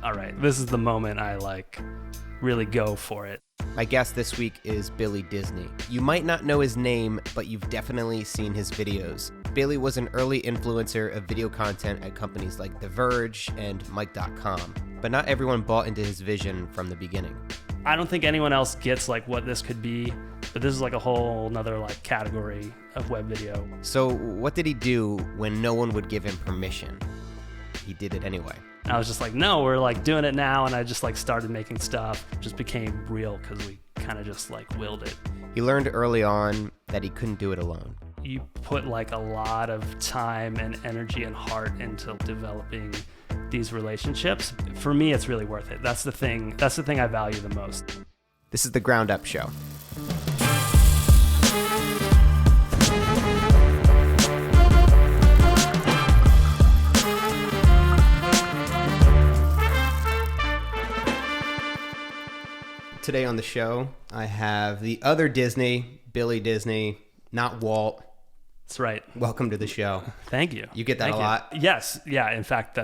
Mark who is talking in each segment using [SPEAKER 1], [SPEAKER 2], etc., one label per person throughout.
[SPEAKER 1] all right, this is the moment I like really go for it.
[SPEAKER 2] My guest this week is Billy Disney. You might not know his name, but you've definitely seen his videos. Billy was an early influencer of video content at companies like The Verge and Mike.com, but not everyone bought into his vision from the beginning.
[SPEAKER 1] I don't think anyone else gets like what this could be, but this is like a whole nother like category of web video.
[SPEAKER 2] So what did he do when no one would give him permission? He did it anyway.
[SPEAKER 1] I was just like, no, we're like doing it now. And I just like started making stuff, just became real because we kind of just like willed it.
[SPEAKER 2] He learned early on that he couldn't do it alone.
[SPEAKER 1] You put like a lot of time and energy and heart into developing these relationships. For me, it's really worth it. That's the thing I value the most.
[SPEAKER 2] This is the Ground Up Show. Today on the show, I have the other Disney, Billy Disney, not Walt.
[SPEAKER 1] That's right.
[SPEAKER 2] Welcome to the show.
[SPEAKER 1] Thank you.
[SPEAKER 2] You get that a lot?
[SPEAKER 1] Yes. Yeah. In fact,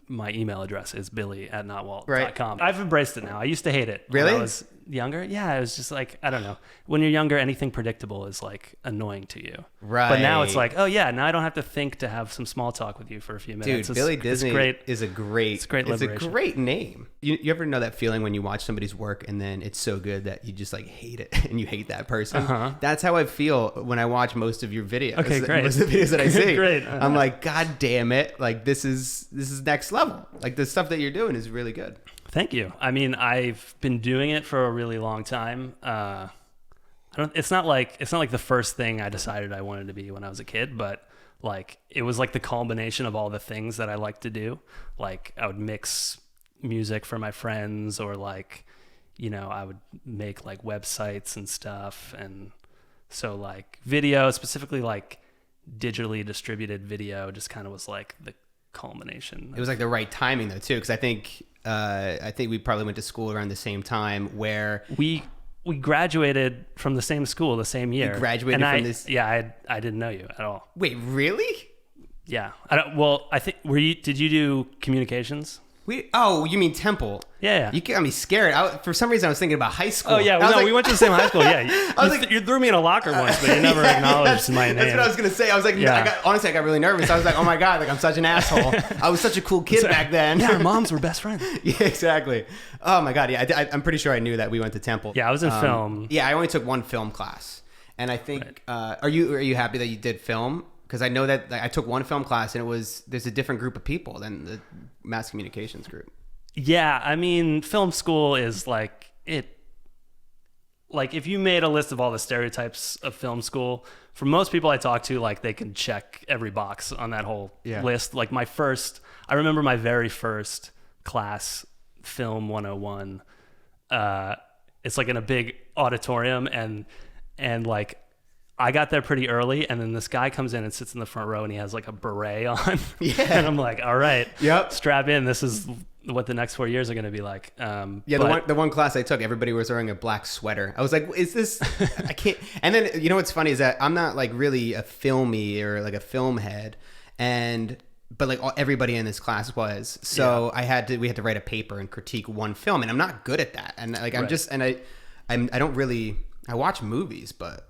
[SPEAKER 1] my email address is billy@notwalt.com.
[SPEAKER 2] Right.
[SPEAKER 1] I've embraced it now. I used to hate it.
[SPEAKER 2] Really?
[SPEAKER 1] When I was younger. Yeah. It was just like, I don't know. When you're younger, anything predictable is like annoying to you.
[SPEAKER 2] Right.
[SPEAKER 1] But now it's like, oh yeah, now I don't have to think to have some small talk with you for a few minutes.
[SPEAKER 2] Dude, Billy Disney is a great name. You ever know that feeling when you watch somebody's work and then it's so good that you just like hate it and you hate that person?
[SPEAKER 1] Uh-huh.
[SPEAKER 2] That's how I feel when I watch most of your videos.
[SPEAKER 1] Okay, great.
[SPEAKER 2] Most of the videos that I see.
[SPEAKER 1] Great.
[SPEAKER 2] I'm like, God damn it. Like this is next level. Like the stuff that you're doing is really good.
[SPEAKER 1] Thank you. I mean, I've been doing it for a really long time. It's not like the first thing I decided I wanted to be when I was a kid, but like it was like the culmination of all the things that I like to do. Like I would mix music for my friends, or like, you know, I would make like websites and stuff. And so like video, specifically like digitally distributed video, just kind of was like the culmination.
[SPEAKER 2] It was like the right timing though too, because I think we probably went to school around the same time where
[SPEAKER 1] we graduated from the same school the same year.
[SPEAKER 2] You graduated from this?
[SPEAKER 1] Yeah, I didn't know you at all.
[SPEAKER 2] Wait, really?
[SPEAKER 1] Yeah. I think did you do communications?
[SPEAKER 2] You mean Temple?
[SPEAKER 1] Yeah.
[SPEAKER 2] You got me scared. For some reason, I was thinking about high school.
[SPEAKER 1] Oh yeah, we went to the same high school. Yeah, you threw me in a locker once, but you never acknowledged my name.
[SPEAKER 2] That's what I was gonna say. I was like, yeah. Honestly, I got really nervous. I was like, oh my god, like I'm such an asshole. I was such a cool kid back then.
[SPEAKER 1] Yeah, our moms were best friends.
[SPEAKER 2] Yeah, exactly. Oh my god, yeah, I'm pretty sure I knew that we went to Temple.
[SPEAKER 1] Yeah, I was in film.
[SPEAKER 2] Yeah, I only took one film class, and I think are you happy that you did film? Because I know that I took one film class, and there's a different group of people than the mass communications group.
[SPEAKER 1] Yeah, I mean, film school is like it. Like if you made a list of all the stereotypes of film school, for most people I talk to, like they can check every box on that whole list. Like I remember my very first class, Film 101. It's like in a big auditorium, and like I got there pretty early, and then this guy comes in and sits in the front row, and he has like a beret on. Yeah, and I'm like, all right, strap in. This is what the next 4 years are going to be like.
[SPEAKER 2] The one class I took, everybody was wearing a black sweater. I was like, is this, I can't. And then, you know, what's funny is that I'm not like really a filmy or like a film head. But like everybody in this class was, so we had to write a paper and critique one film, and I'm not good at that. And like, I don't really, I watch movies, but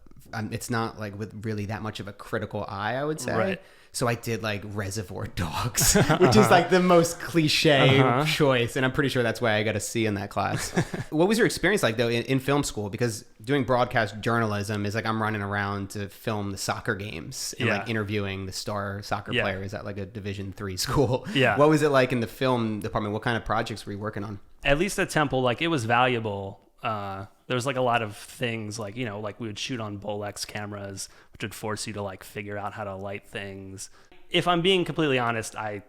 [SPEAKER 2] it's not like with really that much of a critical eye, I would say. Right. So I did like Reservoir Dogs, which is like the most cliche choice. And I'm pretty sure that's why I got a C in that class. What was your experience like though in film school? Because doing broadcast journalism is like I'm running around to film the soccer games and like interviewing the star soccer players at like a Division III school. Yeah. What was it like in the film department? What kind of projects were you working on? At
[SPEAKER 1] least at Temple, like it was valuable. There was like a lot of things like, you know, like we would shoot on Bolex cameras, which would force you to like figure out how to light things. If I'm being completely honest, I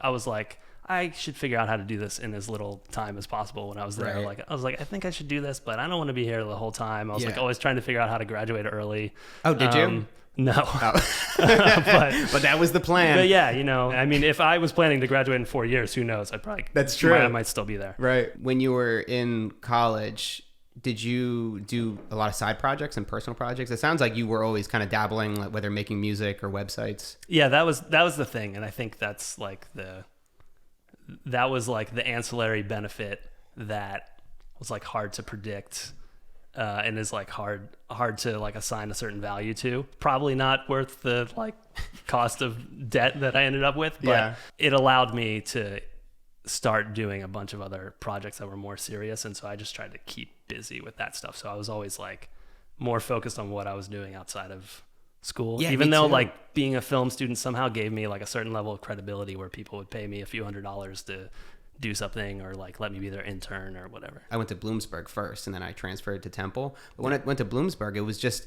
[SPEAKER 1] was like, I should figure out how to do this in as little time as possible when I was there. Right. Like, I was like, I think I should do this, but I don't want to be here the whole time. I was like always trying to figure out how to graduate early.
[SPEAKER 2] Oh, did you?
[SPEAKER 1] No.
[SPEAKER 2] Oh. but that was the plan.
[SPEAKER 1] But yeah, you know, I mean, if I was planning to graduate in 4 years, who knows?
[SPEAKER 2] That's true.
[SPEAKER 1] I might still be there.
[SPEAKER 2] Right. When you were in college, did you do a lot of side projects and personal projects? It sounds like you were always kind of dabbling, like whether making music or websites.
[SPEAKER 1] Yeah, that was the thing. And I think that's like that was like the ancillary benefit that was like hard to predict, and is like hard to like assign a certain value to. Probably not worth the like cost of debt that I ended up with, but it allowed me to start doing a bunch of other projects that were more serious. And so I just tried to keep busy with that stuff. So I was always like more focused on what I was doing outside of school, even though like being a film student somehow gave me like a certain level of credibility where people would pay me a few $100s to do something, or like let me be their intern or whatever.
[SPEAKER 2] I went to Bloomsburg first, and then I transferred to Temple. But when I went to Bloomsburg, it was just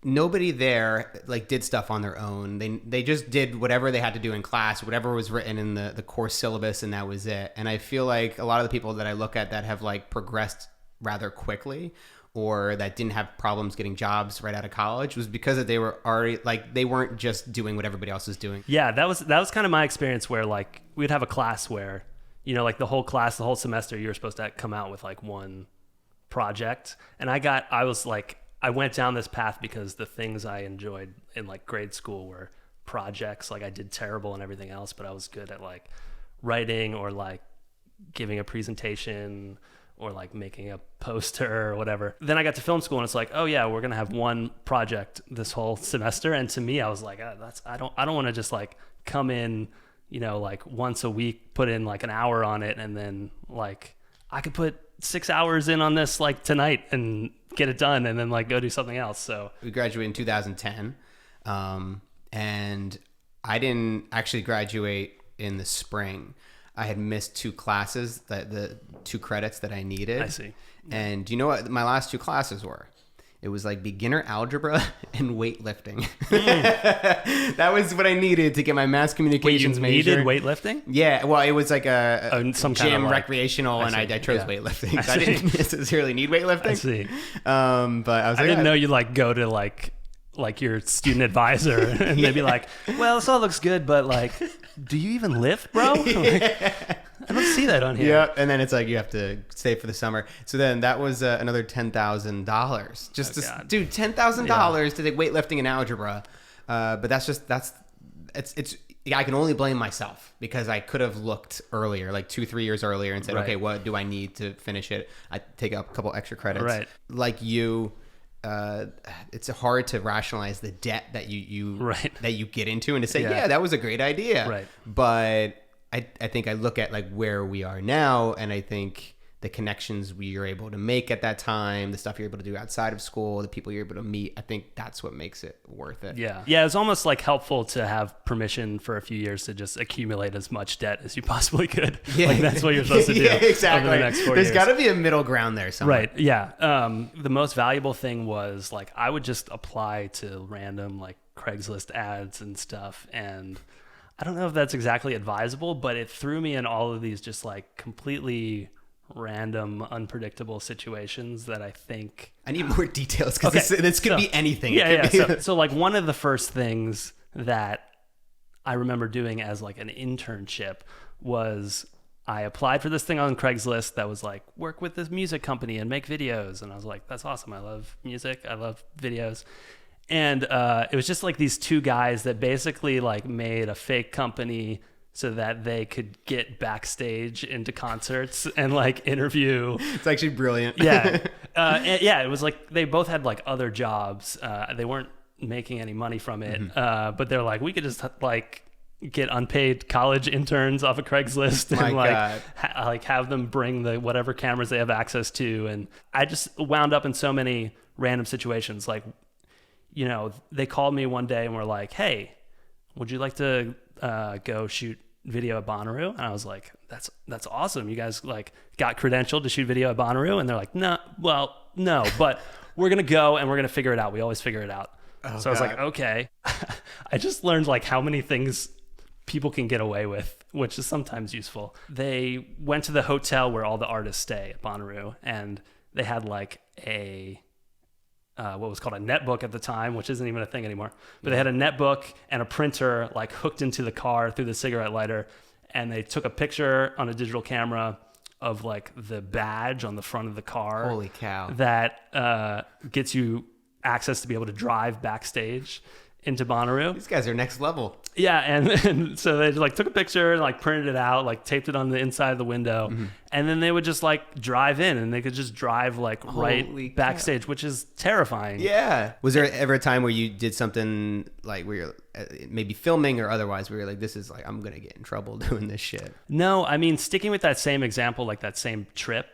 [SPEAKER 2] nobody there like did stuff on their own. They just did whatever they had to do in class, whatever was written in the course syllabus, and that was it. And I feel like a lot of the people that I look at that have like progressed rather quickly, or that didn't have problems getting jobs right out of college, was because that they were already like, they weren't just doing what everybody else was doing.
[SPEAKER 1] Yeah, that was kind of my experience, where like we'd have a class where, you know, like the whole class, the whole semester, you were supposed to come out with like one project. And I went down this path because the things I enjoyed in like grade school were projects. Like I did terrible and everything else, but I was good at like writing or like giving a presentation or like making a poster or whatever. Then I got to film school and it's like, oh yeah, we're gonna have one project this whole semester. And to me, I was like, I don't want to just like come in, you know, like once a week, put in like an hour on it, and then like I could put 6 hours in on this like tonight and get it done, and then like go do something else. So
[SPEAKER 2] we graduated in 2010, and I didn't actually graduate in the spring. I had missed 2 classes, the 2 credits that I needed.
[SPEAKER 1] I see.
[SPEAKER 2] And do you know what my last 2 classes were? It was like beginner algebra and weightlifting. That was what I needed to get my mass communications major.
[SPEAKER 1] Needed weightlifting?
[SPEAKER 2] Yeah, well, it was like some
[SPEAKER 1] kind
[SPEAKER 2] gym
[SPEAKER 1] of like,
[SPEAKER 2] recreational, and I chose weightlifting. So I didn't necessarily need weightlifting.
[SPEAKER 1] I see.
[SPEAKER 2] But I was
[SPEAKER 1] I didn't know you like go to like your student advisor and they'd be like, well, this all looks good, but like, do you even lift, bro? Like, I don't see that on here.
[SPEAKER 2] Yeah, and then it's like you have to stay for the summer. So then that was another $10,000 just to do $10,000 to take weightlifting and algebra. But it's I can only blame myself, because I could have looked earlier, like 2-3 years earlier, and said, okay, what do I need to finish it? I take up a couple extra credits.
[SPEAKER 1] Right.
[SPEAKER 2] Like you. It's hard to rationalize the debt that you that you get into, and to say, yeah, that was a great idea.
[SPEAKER 1] Right.
[SPEAKER 2] But I think I look at like where we are now, and I think the connections we are able to make at that time, the stuff you're able to do outside of school, the people you're able to meet, I think that's what makes it worth it.
[SPEAKER 1] Yeah. Yeah, it's almost like helpful to have permission for a few years to just accumulate as much debt as you possibly could. Yeah. Like that's what you're supposed to do. Yeah,
[SPEAKER 2] exactly.
[SPEAKER 1] Over the next 4
[SPEAKER 2] There's
[SPEAKER 1] years.
[SPEAKER 2] got to be a middle ground there somewhere.
[SPEAKER 1] Right. Yeah. The most valuable thing was like I would just apply to random like Craigslist ads and stuff, and I don't know if that's exactly advisable, but it threw me in all of these just like completely random, unpredictable situations that I think...
[SPEAKER 2] I need more details, because this could be anything.
[SPEAKER 1] Yeah. So like one of the first things that I remember doing as like an internship was I applied for this thing on Craigslist that was like, work with this music company and make videos. And I was like, that's awesome. I love music. I love videos. And it was just like these 2 guys that basically like made a fake company so that they could get backstage into concerts and like interview.
[SPEAKER 2] It's actually brilliant.
[SPEAKER 1] Yeah. It was like they both had like other jobs. They weren't making any money from it. But they're like, we could just like get unpaid college interns off of Craigslist and have them bring the whatever cameras they have access to. And I just wound up in so many random situations. Like, you know, they called me one day and were like, hey, would you like to go shoot video at Bonnaroo? And I was like, that's awesome. You guys like got credentialed to shoot video at Bonnaroo? And they're like, no, but we're going to go and we're going to figure it out. We always figure it out. So I was like, okay. I just learned like how many things people can get away with, which is sometimes useful. They went to the hotel where all the artists stay at Bonnaroo, and they had like a what was called a netbook at the time, which isn't even a thing anymore. But they had a netbook and a printer like hooked into the car through the cigarette lighter. And they took a picture on a digital camera of like the badge on the front of the car.
[SPEAKER 2] Holy cow.
[SPEAKER 1] That gets you access to be able to drive backstage. into Bonnaroo.
[SPEAKER 2] These guys are next level.
[SPEAKER 1] Yeah, and so they like took a picture and like printed it out, like taped it on the inside of the window, and then they would just like drive in, and they could just drive like right
[SPEAKER 2] Holy
[SPEAKER 1] backstage, which is terrifying.
[SPEAKER 2] Yeah. Was there ever a time where you did something like where you're maybe filming or otherwise where you're like, this is like, I'm gonna get in trouble doing this shit?
[SPEAKER 1] No, I mean, sticking with that same example, like that same trip,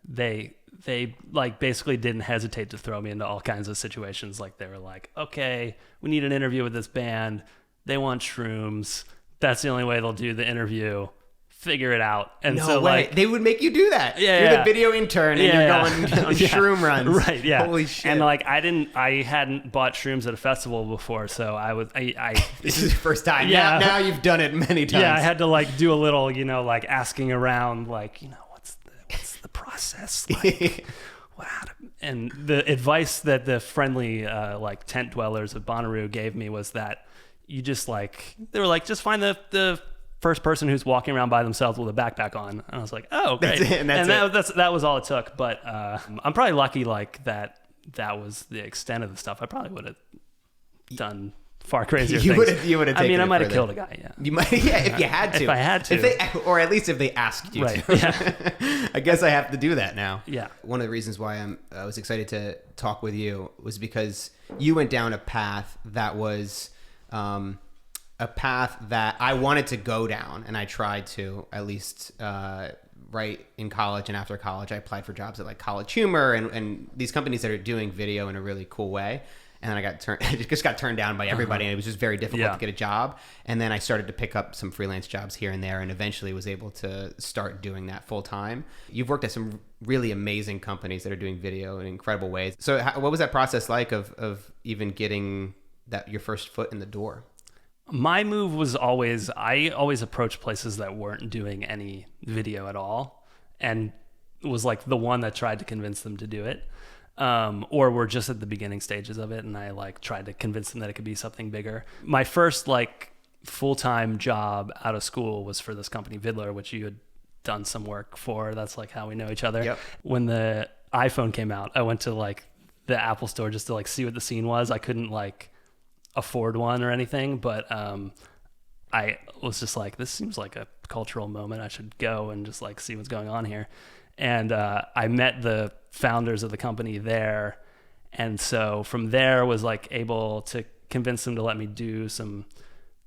[SPEAKER 1] they like basically didn't hesitate to throw me into all kinds of situations. Like they were like, okay, we need an interview with this band. They want shrooms. That's the only way they'll do the interview. Figure it out. And
[SPEAKER 2] No
[SPEAKER 1] so
[SPEAKER 2] way.
[SPEAKER 1] like
[SPEAKER 2] They would make you do that.
[SPEAKER 1] Yeah,
[SPEAKER 2] You're
[SPEAKER 1] yeah.
[SPEAKER 2] the video intern and you're going on shroom runs.
[SPEAKER 1] Right, yeah.
[SPEAKER 2] Holy shit.
[SPEAKER 1] And like I hadn't bought shrooms at a festival before, so I
[SPEAKER 2] This is your first time.
[SPEAKER 1] Yeah.
[SPEAKER 2] Now you've done it many times.
[SPEAKER 1] yeah, I had to like do a little, like asking around, like, what's the process like? And the advice that the friendly like tent dwellers of Bonnaroo gave me was that you just like, they were like, just find the first person who's walking around by themselves with a backpack on. And I was like, oh, great. That was all it took. But I'm probably lucky like that was the extent of the stuff. I probably would have done far crazier things.
[SPEAKER 2] You would have.
[SPEAKER 1] I mean, I might have killed a guy. Yeah,
[SPEAKER 2] you might. Yeah, if you had to.
[SPEAKER 1] If I had to,
[SPEAKER 2] or at least if they asked you
[SPEAKER 1] right.
[SPEAKER 2] to.
[SPEAKER 1] Yeah.
[SPEAKER 2] I guess I have to do that now.
[SPEAKER 1] Yeah.
[SPEAKER 2] One of the reasons why I was excited to talk with you was because you went down a path that was a path that I wanted to go down, and I tried to at least. Right in college and after college, I applied for jobs at like College Humor and these companies that are doing video in a really cool way. And then I just got turned down by everybody, and it was just very difficult to get a job. And then I started to pick up some freelance jobs here and there, and eventually was able to start doing that full time. You've worked at some really amazing companies that are doing video in incredible ways. So what was that process like of even getting your first foot in the door?
[SPEAKER 1] My move was I always approached places that weren't doing any video at all, and was like the one that tried to convince them to do it. Or were just at the beginning stages of it, and I like tried to convince them that it could be something bigger. My first like full-time job out of school was for this company Vidler, which you had done some work for. That's like how we know each other.
[SPEAKER 2] Yep.
[SPEAKER 1] When the iPhone came out, I went to like the Apple store just to like see what the scene was. I couldn't like afford one or anything, but I was just like, this seems like a cultural moment. I should go and just like see what's going on here. And I met the founders of the company there, and so from there was like able to convince them to let me do some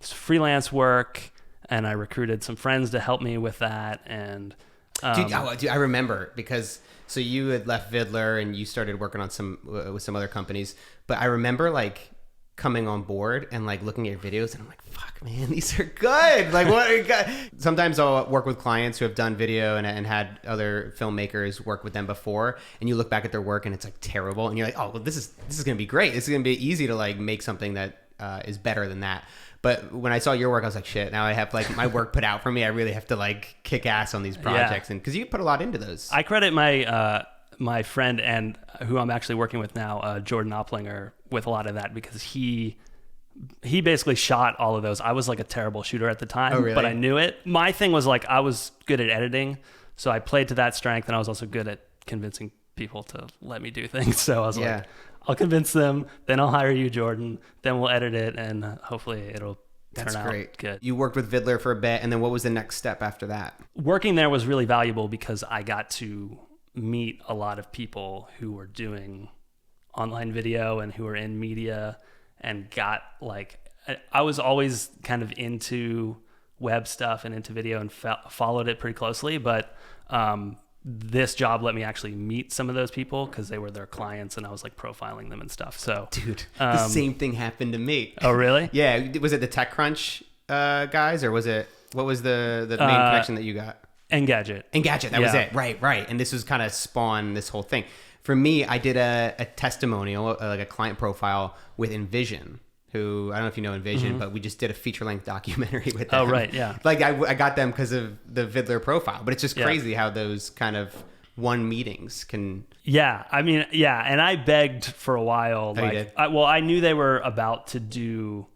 [SPEAKER 1] freelance work, and I recruited some friends to help me with that. And
[SPEAKER 2] Dude, I remember, because so you had left Vidler and you started working on with some other companies, but I remember like coming on board and like looking at your videos, and I'm like, fuck man, these are good. Like what? Sometimes I'll work with clients who have done video and had other filmmakers work with them before, and you look back at their work and it's like terrible, and you're like, oh well, this is gonna be great. This is gonna be easy to like make something that is better than that. But when I saw your work, I was like, shit, now I have like my work put out for me. I really have to like kick ass on these projects. And because you put a lot into those.
[SPEAKER 1] I credit my friend and who I'm actually working with now, Jordan Opplinger, with a lot of that, because he basically shot all of those. I was like a terrible shooter at the time,
[SPEAKER 2] oh, really?
[SPEAKER 1] But I knew it. My thing was like, I was good at editing, so I played to that strength, and I was also good at convincing people to let me do things. So I was like, I'll convince them, then I'll hire you, Jordan, then we'll edit it, and hopefully it'll turn out good.
[SPEAKER 2] You worked with Vidler for a bit, and then what was the next step after that?
[SPEAKER 1] Working there was really valuable because I got to meet a lot of people who were doing online video and who were in media, and got like, I was always kind of into web stuff and into video and followed it pretty closely, but this job let me actually meet some of those people because they were their clients, and I was like profiling them and stuff. So
[SPEAKER 2] dude, the same thing happened to me.
[SPEAKER 1] Oh really?
[SPEAKER 2] Yeah. Was it the TechCrunch guys, or what was the main connection that you got?
[SPEAKER 1] Engadget.
[SPEAKER 2] That was it. Right. And this was kind of spawned this whole thing. For me, I did a testimonial, like a client profile with Envision, who, I don't know if you know Envision, but we just did a feature-length documentary with them.
[SPEAKER 1] Oh, right, yeah.
[SPEAKER 2] Like, I got them because of the Vidler profile, but it's just crazy how those kind of one meetings can...
[SPEAKER 1] Yeah, I mean, yeah, and I begged for a while.
[SPEAKER 2] Oh, you did?
[SPEAKER 1] I knew they were about to do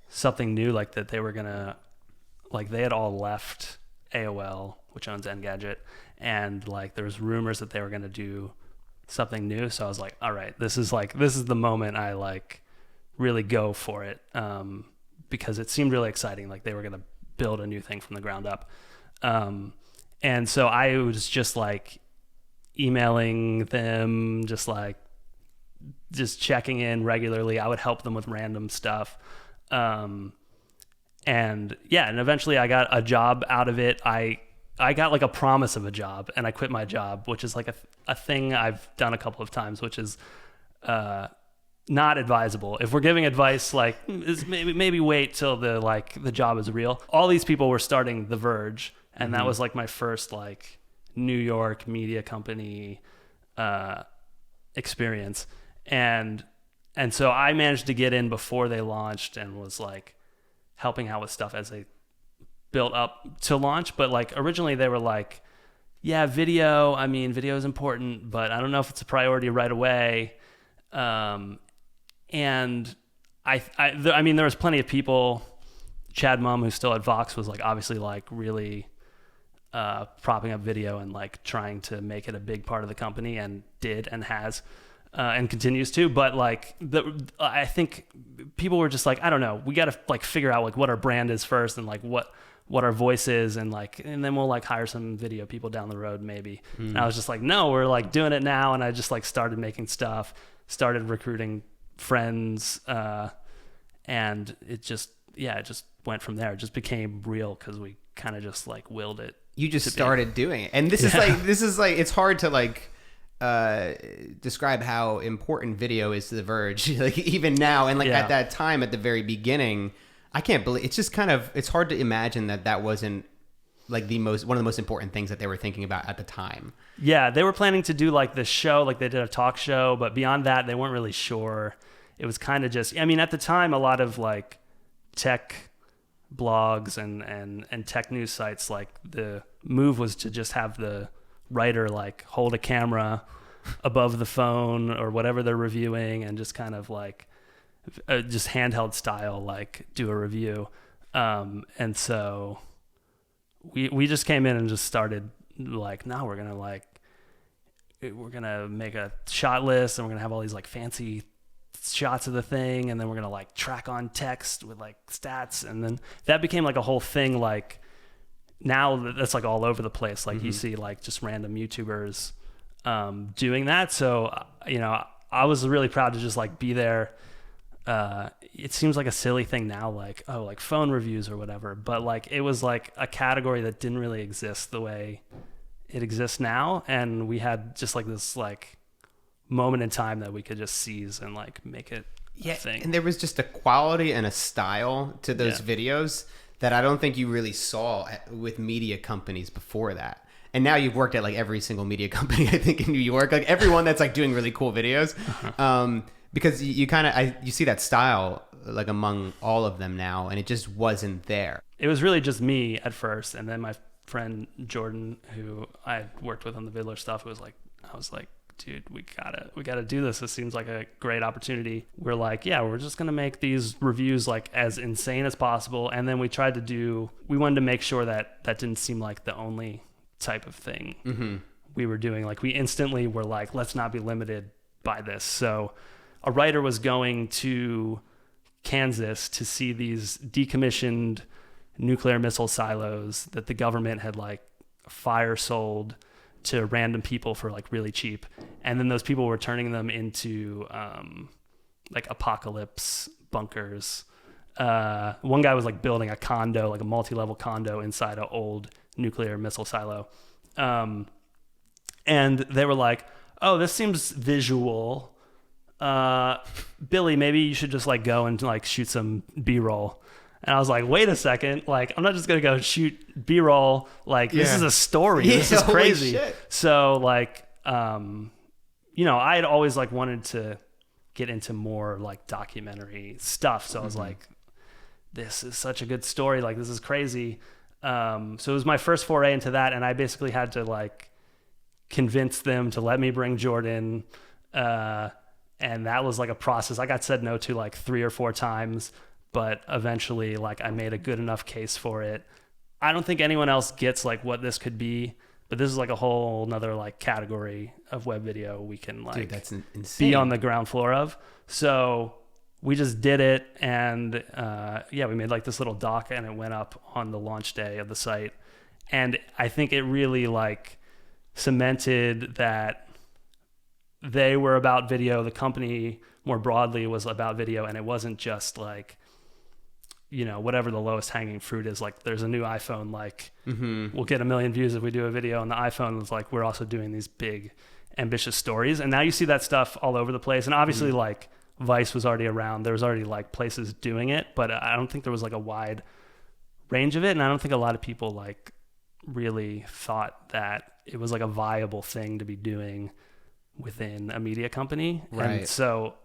[SPEAKER 1] something new, like that they were going to... Like, they had all left AOL, which owns Engadget, and like there was rumors that they were going to do something new. So I was like, all right, this is the moment I like really go for it, because it seemed really exciting. Like they were going to build a new thing from the ground up. And so I was just like emailing them, just checking in regularly. I would help them with random stuff. And eventually I got a job out of it. I got like a promise of a job, and I quit my job, which is like a thing I've done a couple of times, which is not advisable. If we're giving advice, like maybe wait till the job is real. All these people were starting The Verge, and that was like my first like New York media company experience, and so I managed to get in before they launched and was like helping out with stuff as they built up to launch. But like originally they were like, yeah, video is important, but I don't know if it's a priority right away. And I mean, there was plenty of people. Chad Mum, who's still at Vox, was like obviously like really propping up video and like trying to make it a big part of the company, and did and has and continues to. But like I think people were just like, I don't know, we got to like figure out like what our brand is first, and like what our voice is, and then we'll like hire some video people down the road maybe. And I was just like, no, we're like doing it now. And I just like started making stuff, started recruiting friends, and it just went from there. It just became real because we kind of just like willed it.
[SPEAKER 2] You just started doing it. And this is like it's hard to like describe how important video is to The Verge, like even now, and like at that time, at the very beginning, I can't believe it's just kind of, it's hard to imagine that wasn't like one of the most important things that they were thinking about at the time.
[SPEAKER 1] Yeah, they were planning to do like this show, like they did a talk show, but beyond that, they weren't really sure. It was kind of just, I mean, at the time, a lot of like tech blogs and tech news sites, like the move was to just have the writer like hold a camera above the phone or whatever they're reviewing, and just kind of like just handheld style, like do a review. And so we just came in and just started like, no, we're gonna make a shot list, and we're gonna have all these like fancy shots of the thing, and then we're gonna like track on text with like stats, and then that became like a whole thing. Like now that's like all over the place. Like you see like just random YouTubers doing that. So I was really proud to just like be there. It seems like a silly thing now, like, oh, like phone reviews or whatever, but like it was like a category that didn't really exist the way it exists now, and we had just like this like moment in time that we could just seize and like make it a thing.
[SPEAKER 2] And there was just a quality and a style to those videos that I don't think you really saw with media companies before that. And now you've worked at like every single media company, I think, in New York, like everyone that's like doing really cool videos. Because you kind of, you see that style like among all of them now, and it just wasn't there.
[SPEAKER 1] It was really just me at first, and then my friend Jordan, who I worked with on the Vidler stuff, I was like, dude, we gotta do this. This seems like a great opportunity. We're like, yeah, we're just gonna make these reviews like as insane as possible. And then we wanted to make sure that didn't seem like the only type of thing we were doing. Like we instantly were like, let's not be limited by this. So a writer was going to Kansas to see these decommissioned nuclear missile silos that the government had like fire sold to random people for like really cheap. And then those people were turning them into like apocalypse bunkers. One guy was like building a condo, like a multi-level condo inside an old nuclear missile silo. And they were like, oh, this seems visual. Billy, maybe you should just like go and like shoot some B-roll. And I was like, wait a second, like I'm not just gonna go shoot B-roll. Like this is a story. This is crazy. So like, I had always like wanted to get into more like documentary stuff. So I was like, this is such a good story. Like this is crazy. So it was my first foray into that, and I basically had to like convince them to let me bring Jordan. And that was like a process. I got said no to like 3 or 4 times, but eventually like I made a good enough case for it. I don't think anyone else gets like what this could be, but this is like a whole nother like category of web video we can like
[SPEAKER 2] Dude, that's insane.
[SPEAKER 1] be on the ground floor of. So we just did it, and we made like this little doc, and it went up on the launch day of the site. And I think it really like cemented that they were about video. The company more broadly was about video, and it wasn't just like, you know, whatever the lowest hanging fruit is. Like there's a new iPhone, like we'll get 1 million views if we do a video on the iPhone. It's like, we're also doing these big ambitious stories. And now you see that stuff all over the place. And obviously like Vice was already around. There was already like places doing it, but I don't think there was like a wide range of it. And I don't think a lot of people like really thought that it was like a viable thing to be doing within a media company.
[SPEAKER 2] Right.
[SPEAKER 1] And so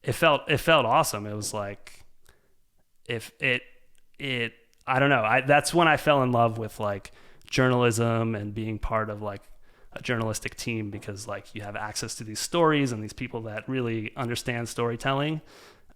[SPEAKER 1] it felt awesome. It was like, if it I don't know, that's when I fell in love with like journalism and being part of like a journalistic team, because like you have access to these stories and these people that really understand storytelling,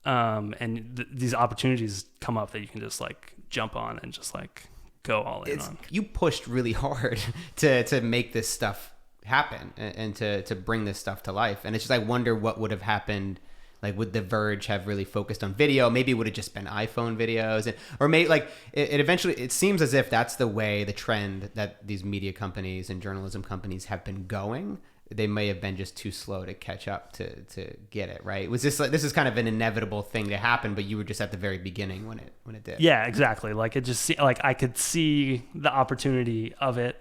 [SPEAKER 1] and these opportunities come up that you can just like jump on and just like go all in on.
[SPEAKER 2] You pushed really hard to make this stuff happen and to bring this stuff to life. And it's just, I wonder what would have happened. Like, would the Verge have really focused on video? Maybe it would have just been iPhone videos, or maybe like it eventually. It seems as if that's the way, the trend that these media companies and journalism companies have been going. They may have been just too slow to catch up to get it right. Was this like, this is kind of an inevitable thing to happen, but you were just at the very beginning when it did?
[SPEAKER 1] Yeah, exactly. Like it just like I could see the opportunity of it,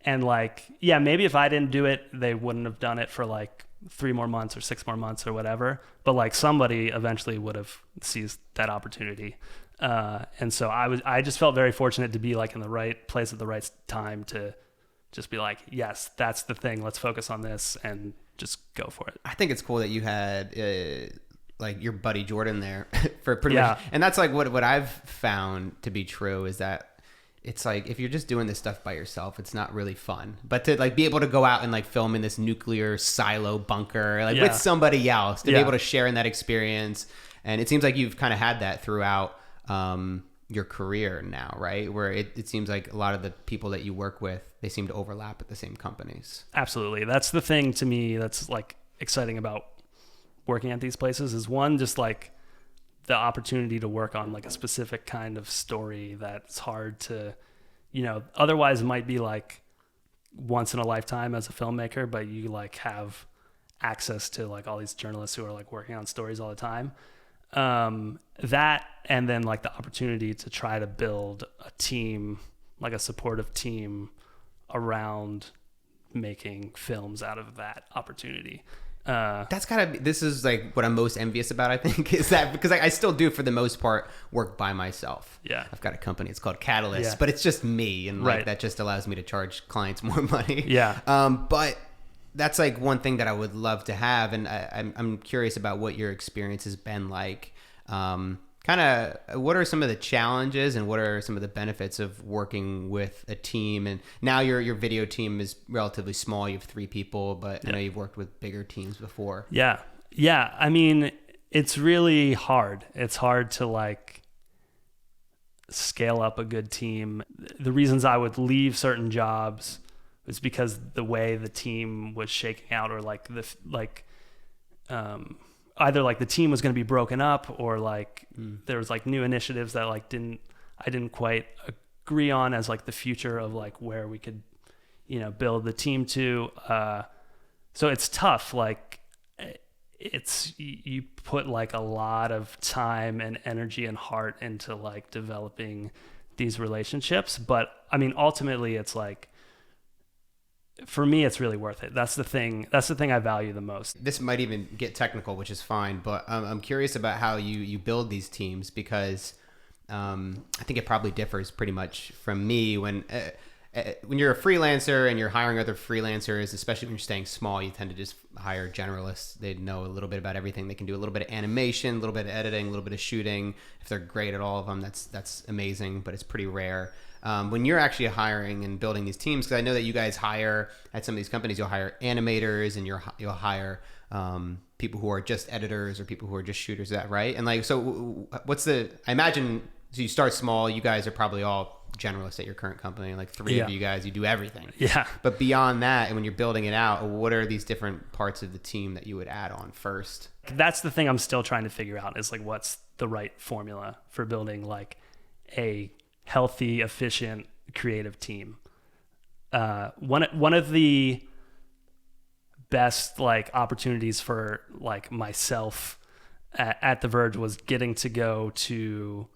[SPEAKER 1] and like maybe if I didn't do it, they wouldn't have done it for like 3 more months or 6 more months or whatever, but like somebody eventually would have seized that opportunity. And so I just felt very fortunate to be like in the right place at the right time to just be like, yes, that's the thing. Let's focus on this and just go for it.
[SPEAKER 2] I think it's cool that you had like your buddy Jordan there for pretty much. And that's like what I've found to be true is that it's like, if you're just doing this stuff by yourself, it's not really fun. But to like be able to go out and like film in this nuclear silo bunker, like with somebody else, to be able to share in that experience. And it seems like you've kind of had that throughout your career now, right? Where it seems like a lot of the people that you work with, they seem to overlap at the same companies.
[SPEAKER 1] Absolutely. That's the thing to me that's like exciting about working at these places is, one, just like the opportunity to work on like a specific kind of story that's hard to, you know, otherwise it might be like once in a lifetime as a filmmaker, but you like have access to like all these journalists who are like working on stories all the time. That, and then like the opportunity to try to build a team, like a supportive team around making films out of that opportunity.
[SPEAKER 2] That's gotta be, this is like what I'm most envious about, I think, is that because I still do for the most part work by myself.
[SPEAKER 1] Yeah.
[SPEAKER 2] I've got a company, it's called Catalyst, but it's just me, and like that just allows me to charge clients more money.
[SPEAKER 1] Yeah.
[SPEAKER 2] But that's like one thing that I would love to have, and I'm curious about what your experience has been like. Kind of what are some of the challenges and what are some of the benefits of working with a team? And now your video team is relatively small. You have 3 people, but I know you've worked with bigger teams before.
[SPEAKER 1] Yeah. I mean, it's really hard. It's hard to like scale up a good team. The reasons I would leave certain jobs was because the way the team was shaking out, or like either like the team was going to be broken up, or like there was like new initiatives that like I didn't quite agree on as like the future of like where we could, you know, build the team to. So it's tough. Like you put like a lot of time and energy and heart into like developing these relationships. But I mean, ultimately it's like, for me, it's really worth it. That's the thing I value the most.
[SPEAKER 2] This might even get technical, which is fine, but I'm curious about how you build these teams, because I think it probably differs pretty much from me. When you're a freelancer and you're hiring other freelancers, especially when you're staying small, you tend to just hire generalists. They know a little bit about everything. They can do a little bit of animation, a little bit of editing, a little bit of shooting. If they're great at all of them, that's amazing, but it's pretty rare. When you're actually hiring and building these teams, because I know that you guys hire at some of these companies, you'll hire animators and you'll hire people who are just editors or people who are just shooters. Is that right? And like, so I imagine, so you start small. You guys are probably all generalists at your current company, like three of you guys, you do everything.
[SPEAKER 1] Yeah.
[SPEAKER 2] But beyond that, and when you're building it out, what are these different parts of the team that you would add on first?
[SPEAKER 1] That's the thing I'm still trying to figure out, is like what's the right formula for building like a healthy, efficient, creative team. One of the best like opportunities for like myself at the Verge was getting to go to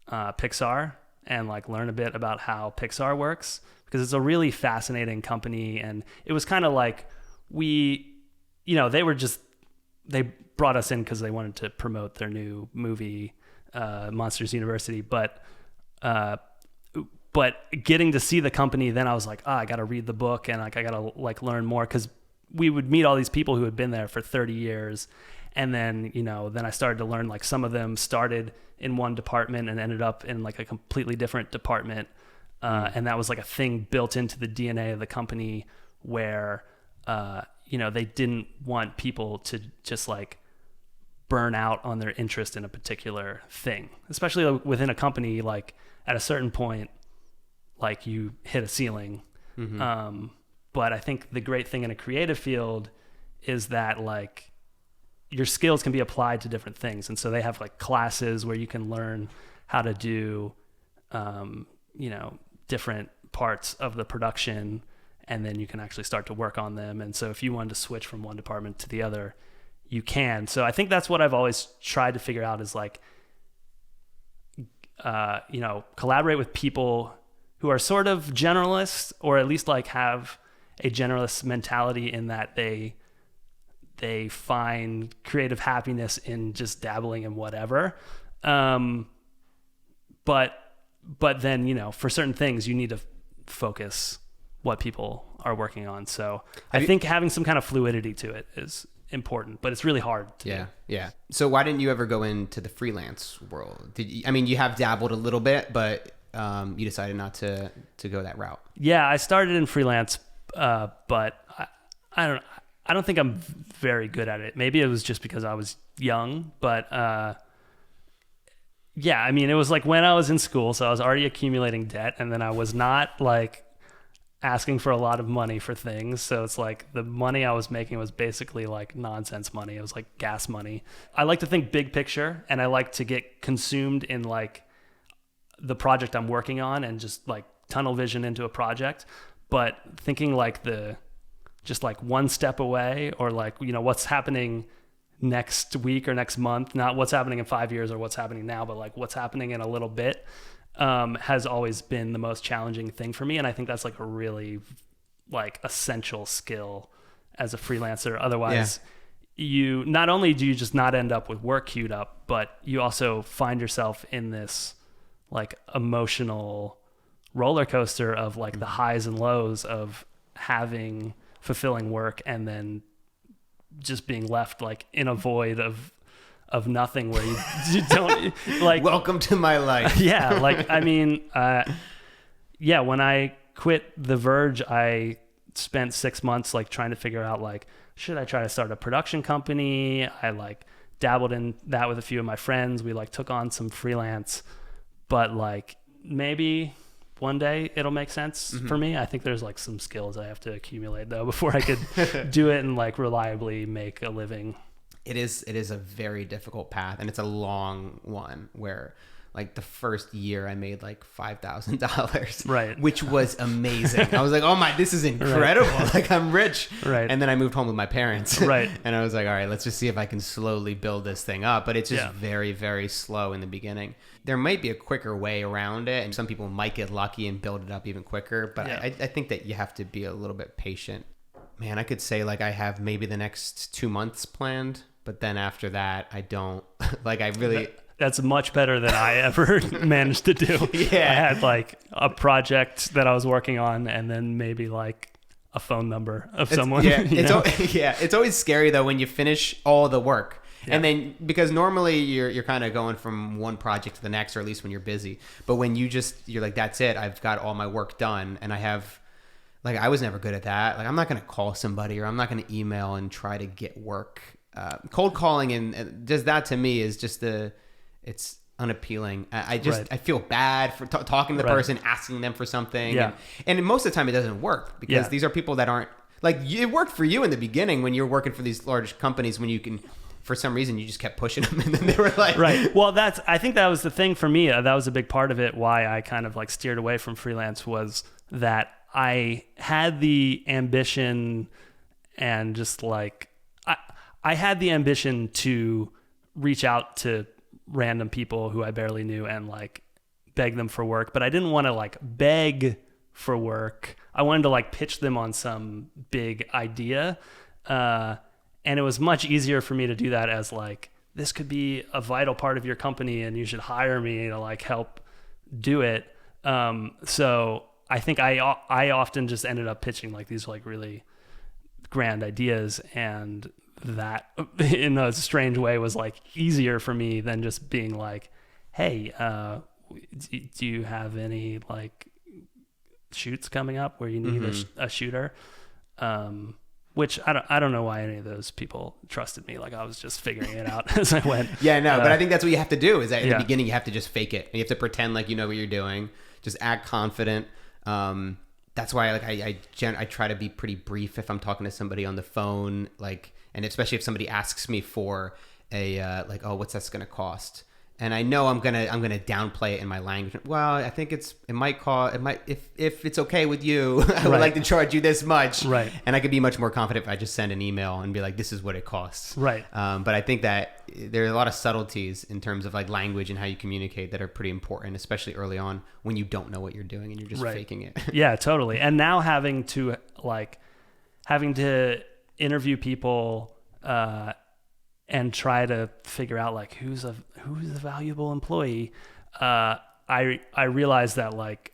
[SPEAKER 1] Pixar and like learn a bit about how Pixar works, because it's a really fascinating company. And it was kind of like they brought us in because they wanted to promote their new movie, Monsters University. But getting to see the company, then I was like, I got to read the book, and like I got to like learn more, because we would meet all these people who had been there for 30 years. And then, then I started to learn, like some of them started in one department and ended up in like a completely different department. And that was like a thing built into the DNA of the company where, they didn't want people to just like burn out on their interest in a particular thing, especially within a company. Like at a certain point, like you hit a ceiling. Mm-hmm. But I think the great thing in a creative field is that like your skills can be applied to different things. And so they have like classes where you can learn how to do, different parts of the production, and then you can actually start to work on them. And so if you wanted to switch from one department to the other, you can. So I think that's what I've always tried to figure out, is like, collaborate with people who are sort of generalists, or at least like have a generalist mentality in that they find creative happiness in just dabbling in whatever. But then, for certain things you need to focus what people are working on. So I think having some kind of fluidity to it is important, but it's really hard to do.
[SPEAKER 2] Yeah. So why didn't you ever go into the freelance world? You have dabbled a little bit, but you decided not to go that route.
[SPEAKER 1] Yeah, I started in freelance, but I don't think I'm very good at it. Maybe it was just because I was young, but it was like when I was in school, so I was already accumulating debt, and then I was not like asking for a lot of money for things. So it's like the money I was making was basically like nonsense money. It was like gas money. I like to think big picture, and I like to get consumed in like the project I'm working on and just like tunnel vision into a project. But thinking like just like one step away, or like, what's happening next week or next month, not what's happening in 5 years or what's happening now, but like what's happening in a little bit, has always been the most challenging thing for me. And I think that's like a really like essential skill as a freelancer. Otherwise, you not only do you just not end up with work queued up, but you also find yourself in this like emotional roller coaster of like the highs and lows of having fulfilling work, and then just being left like in a void of nothing, where you don't like,
[SPEAKER 2] welcome to my life.
[SPEAKER 1] Yeah. Like, when I quit the Verge, I spent 6 months like trying to figure out like, should I try to start a production company? I like dabbled in that with a few of my friends. We like took on some freelance, but like maybe one day it'll make sense for me. I think there's like some skills I have to accumulate though before I could do it and like reliably make a living.
[SPEAKER 2] It is a very difficult path, and it's a long one, where like the first year I made like $5,000,
[SPEAKER 1] right?
[SPEAKER 2] Which was amazing. I was like, oh this is incredible. Right. Like I'm rich.
[SPEAKER 1] Right.
[SPEAKER 2] And then I moved home with my parents.
[SPEAKER 1] Right.
[SPEAKER 2] And I was like, all right, let's just see if I can slowly build this thing up. But it's just very, very slow in the beginning. There might be a quicker way around it, and some people might get lucky and build it up even quicker. But I think that you have to be a little bit patient. Man, I could say like I have maybe the next 2 months planned, but then after that, I don't. Like I really...
[SPEAKER 1] That's much better than I ever managed to do.
[SPEAKER 2] Yeah.
[SPEAKER 1] I had like a project that I was working on, and then maybe like a phone number of someone.
[SPEAKER 2] Yeah, it's always scary though when you finish all the work. Yeah. And then, because normally you're kind of going from one project to the next, or at least when you're busy. But when you're like, that's it, I've got all my work done, and I have, like, I was never good at that. Like, I'm not going to call somebody, or I'm not going to email and try to get work. Cold calling and does that to me is just unappealing. I just
[SPEAKER 1] Right.
[SPEAKER 2] I feel bad for talking to the
[SPEAKER 1] Right.
[SPEAKER 2] person, asking them for something.
[SPEAKER 1] Yeah.
[SPEAKER 2] And most of the time it doesn't work because
[SPEAKER 1] Yeah.
[SPEAKER 2] these are people that aren't like it worked for you in the beginning when you're working for these large companies when you can. For some reason, you just kept pushing them, and then they were like,
[SPEAKER 1] Right. Well, I think that was the thing for me. That was a big part of it. Why I kind of like steered away from freelance was that I had the ambition and just like I had the ambition to reach out to random people who I barely knew and like beg them for work, but I didn't want to like beg for work. I wanted to like pitch them on some big idea. And it was much easier for me to do that as like, this could be a vital part of your company and you should hire me to like help do it. So I think I often just ended up pitching like these like really grand ideas, and that in a strange way was like easier for me than just being like, hey, do you have any like shoots coming up where you need a shooter? Which I don't know why any of those people trusted me. Like I was just figuring it out as I went.
[SPEAKER 2] Yeah, no, but I think that's what you have to do is that in
[SPEAKER 1] Yeah.
[SPEAKER 2] the beginning you have to just fake it. You have to pretend like you know what you're doing. Just act confident. That's why like I try to be pretty brief if I'm talking to somebody on the phone, like, and especially if somebody asks me for a like, oh, what's that's gonna cost? And I know I'm gonna downplay it in my language. Well, I think it might if it's okay with you, I would like to charge you this much.
[SPEAKER 1] Right.
[SPEAKER 2] And I could be much more confident if I just send an email and be like, this is what it costs.
[SPEAKER 1] Right.
[SPEAKER 2] But I think that there are a lot of subtleties in terms of like language and how you communicate that are pretty important, especially early on when you don't know what you're doing and you're just faking it.
[SPEAKER 1] Yeah, totally. And now having to interview people, and try to figure out like who's a valuable employee. I realized that like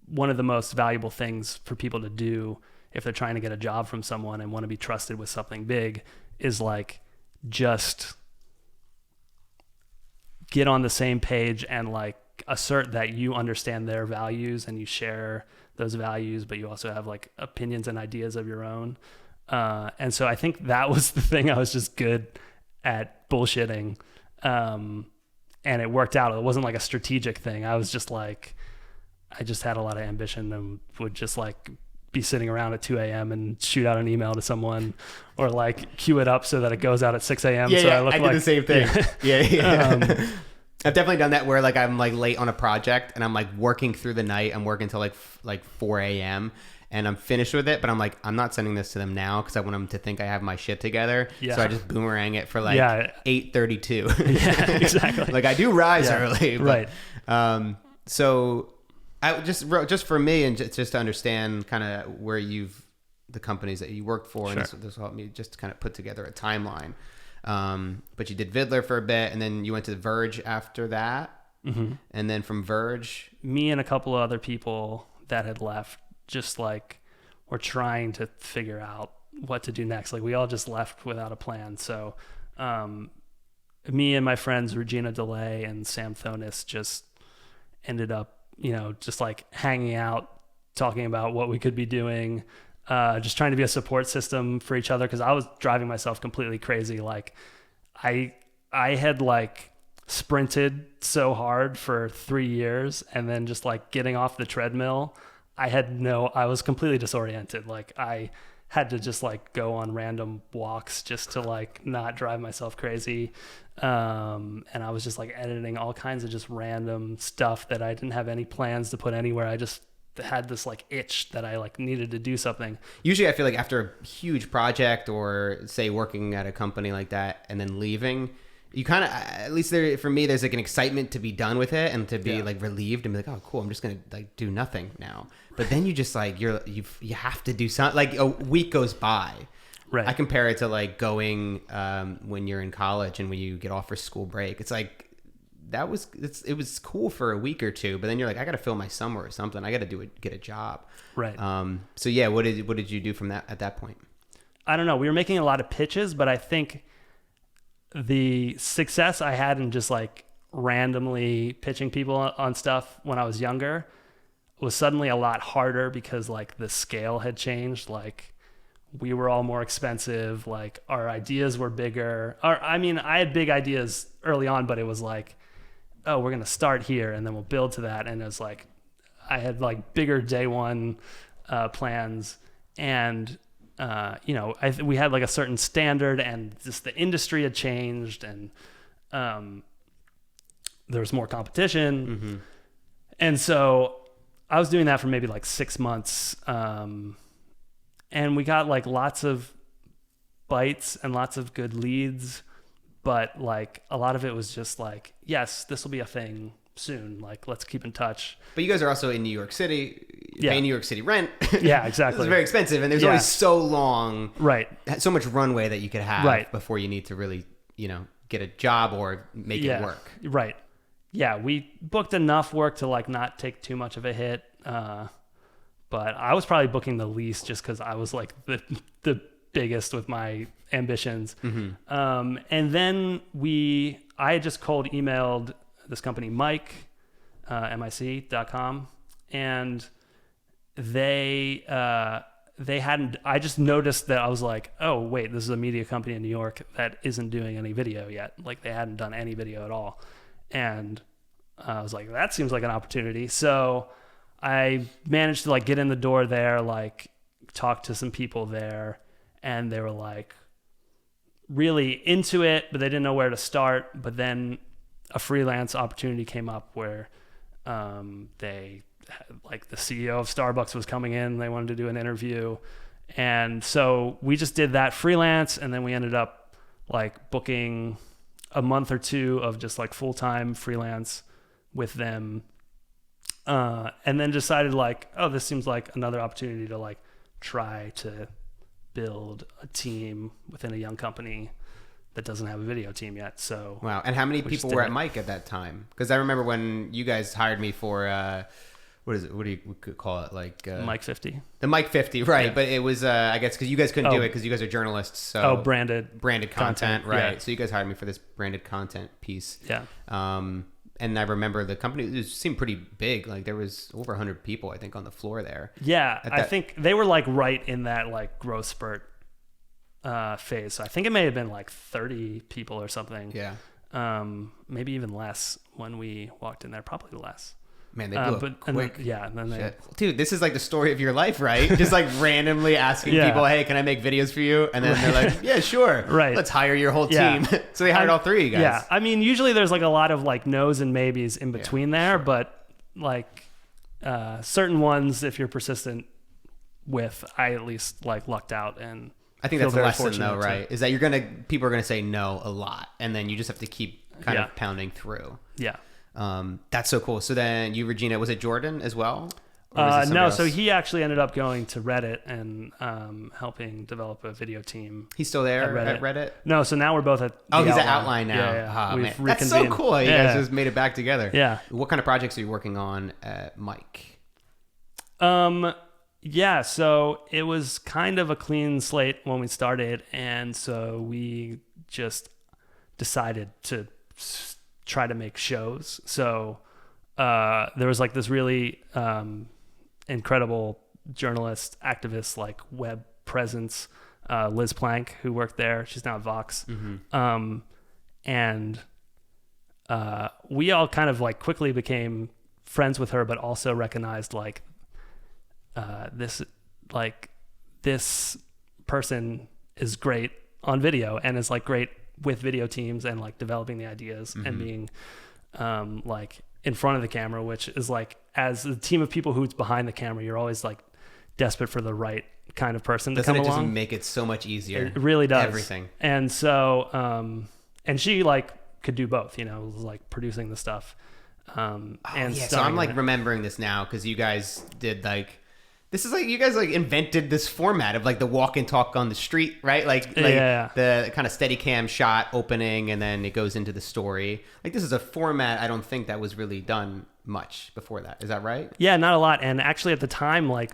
[SPEAKER 1] one of the most valuable things for people to do if they're trying to get a job from someone and want to be trusted with something big is like just get on the same page and like assert that you understand their values and you share those values, but you also have like opinions and ideas of your own. And so I think that was the thing I was just good at bullshitting. And it worked out. It wasn't like a strategic thing. I was just like, I just had a lot of ambition and would just like be sitting around at 2 a.m. and shoot out an email to someone or like queue it up so that it goes out at 6 a.m.
[SPEAKER 2] Yeah,
[SPEAKER 1] so I
[SPEAKER 2] did the same thing. Yeah. I've definitely done that where like I'm like late on a project and I'm like working through the night. I'm working till like 4 a.m. and I'm finished with it, but I'm like, I'm not sending this to them now because I want them to think I have my shit together.
[SPEAKER 1] Yeah.
[SPEAKER 2] So I just boomerang it for like 8:32.
[SPEAKER 1] Yeah, exactly.
[SPEAKER 2] Like I do rise early. But,
[SPEAKER 1] right.
[SPEAKER 2] So I just for me and just to understand kind of where the companies that you worked for, and this will help me just kind of put together a timeline. But you did Vidler for a bit, and then you went to Verge after that. Mm-hmm. And then from Verge,
[SPEAKER 1] me and a couple of other people that had left just like were trying to figure out what to do next. Like we all just left without a plan. So me and my friends Regina DeLay and Sam Thonis just ended up, just like hanging out, talking about what we could be doing, just trying to be a support system for each other, because I was driving myself completely crazy. Like I had like sprinted so hard for 3 years, and then just like getting off the treadmill, I was completely disoriented. Like I had to just like go on random walks just to like not drive myself crazy. And I was just like editing all kinds of just random stuff that I didn't have any plans to put anywhere. I just had this like itch that I like needed to do something.
[SPEAKER 2] Usually I feel like after a huge project or say working at a company like that and then leaving, you kind of, at least there for me, there's like an excitement to be done with it and to be like relieved and be like, oh cool, I'm just gonna like do nothing now. But then you just like you have to do something. Like a week goes by.
[SPEAKER 1] Right.
[SPEAKER 2] I compare it to like going when you're in college and when you get off for school break. It's like it was cool for a week or two, but then you're like, I got to fill my summer or something. I got to get a job.
[SPEAKER 1] Right.
[SPEAKER 2] So yeah, what did you do from that at that point?
[SPEAKER 1] I don't know. We were making a lot of pitches, but I think the success I had in just like randomly pitching people on stuff when I was younger was suddenly a lot harder because like the scale had changed. Like we were all more expensive. Like our ideas were bigger. I had big ideas early on, but it was like oh, we're going to start here and then we'll build to that. And it was like, I had like bigger day one plans, and we had like a certain standard, and just the industry had changed, and there was more competition.
[SPEAKER 2] Mm-hmm.
[SPEAKER 1] And so I was doing that for maybe like 6 months. And we got like lots of bites and lots of good leads, but like a lot of it was just like, yes, this will be a thing soon. Like, let's keep in touch.
[SPEAKER 2] But you guys are also in New York City, paying New York City rent.
[SPEAKER 1] Yeah, exactly.
[SPEAKER 2] It's very expensive, and there's always so long,
[SPEAKER 1] right?
[SPEAKER 2] So much runway that you could have
[SPEAKER 1] right.
[SPEAKER 2] before you need to really, get a job or make it work.
[SPEAKER 1] Right. Yeah, we booked enough work to like not take too much of a hit. But I was probably booking the least just because I was like the biggest with my ambitions.
[SPEAKER 2] Mm-hmm.
[SPEAKER 1] And then I had just cold emailed this company, mic.com, and they hadn't, I just noticed that I was like, oh wait, this is a media company in New York that isn't doing any video yet. Like they hadn't done any video at all. And I was like, that seems like an opportunity. So I managed to like get in the door there, like talk to some people there, and they were like really into it, but they didn't know where to start. But then a freelance opportunity came up where they like the CEO of Starbucks was coming in, they wanted to do an interview. And so we just did that freelance, and then we ended up like booking a month or two of just like full-time freelance with them. And then decided like, oh, this seems like another opportunity to like try to build a team within a young company that doesn't have a video team yet. So
[SPEAKER 2] wow. And how many people were at Mike at that time? Because I remember when you guys hired me for what is it? What do you call it? Like
[SPEAKER 1] Mike 50.
[SPEAKER 2] The Mike 50, right?
[SPEAKER 1] Yeah.
[SPEAKER 2] But it was I guess because you guys couldn't do it because you guys are journalists. So
[SPEAKER 1] branded
[SPEAKER 2] content, right?
[SPEAKER 1] Yeah.
[SPEAKER 2] So you guys hired me for this branded content piece.
[SPEAKER 1] Yeah.
[SPEAKER 2] And I remember the company seemed pretty big. Like there was over 100 people, I think, on the floor there.
[SPEAKER 1] Yeah, I think they were like right in that like growth spurt phase. So I think it may have been like 30 people or something.
[SPEAKER 2] Yeah.
[SPEAKER 1] Maybe even less when we walked in there. Probably less.
[SPEAKER 2] Man, they blew up quick.
[SPEAKER 1] And then
[SPEAKER 2] dude, this is like the story of your life, right? Just like randomly asking people, hey, can I make videos for you? And then they're like, yeah, sure.
[SPEAKER 1] Right.
[SPEAKER 2] Let's hire your whole team. So they hired all three of you guys.
[SPEAKER 1] Yeah. I mean, usually there's like a lot of like no's and maybes in between there, but like certain ones, if you're persistent with, I at least like lucked out. And
[SPEAKER 2] I think that's the lesson though, right? Is that people are going to say no a lot, and then you just have to keep kind of pounding through.
[SPEAKER 1] Yeah.
[SPEAKER 2] That's so cool. So then you, Regina, was it Jordan as well?
[SPEAKER 1] No, so he actually ended up going to Reddit and helping develop a video team.
[SPEAKER 2] He's still there at Reddit?
[SPEAKER 1] No, so now we're both at
[SPEAKER 2] he's at Outline now.
[SPEAKER 1] Yeah.
[SPEAKER 2] Oh, man. That's so cool. You guys just made it back together.
[SPEAKER 1] Yeah.
[SPEAKER 2] What kind of projects are you working on at Mike?
[SPEAKER 1] Yeah, so it was kind of a clean slate when we started, and so we just decided to try to make shows. So there was like this really incredible journalist, activist, like web presence, Liz Plank, who worked there. She's now at Vox. Mm-hmm. And we all kind of like quickly became friends with her, but also recognized like this person is great on video and is like great with video teams and like developing the ideas and being like in front of the camera, which is like, as a team of people who's behind the camera, you're always like desperate for the right kind of person to come along.
[SPEAKER 2] Doesn't it just make it so much easier?
[SPEAKER 1] It really does.
[SPEAKER 2] Everything.
[SPEAKER 1] And so, and she like could do both, like producing the stuff. So
[SPEAKER 2] I'm like remembering this now because you guys did like, this is like, you guys like invented this format of like the walk and talk on the street, right? Like the kind of steady cam shot opening and then it goes into the story. Like this is a format I don't think that was really done much before that. Is that right?
[SPEAKER 1] Yeah, not a lot. And actually at the time, like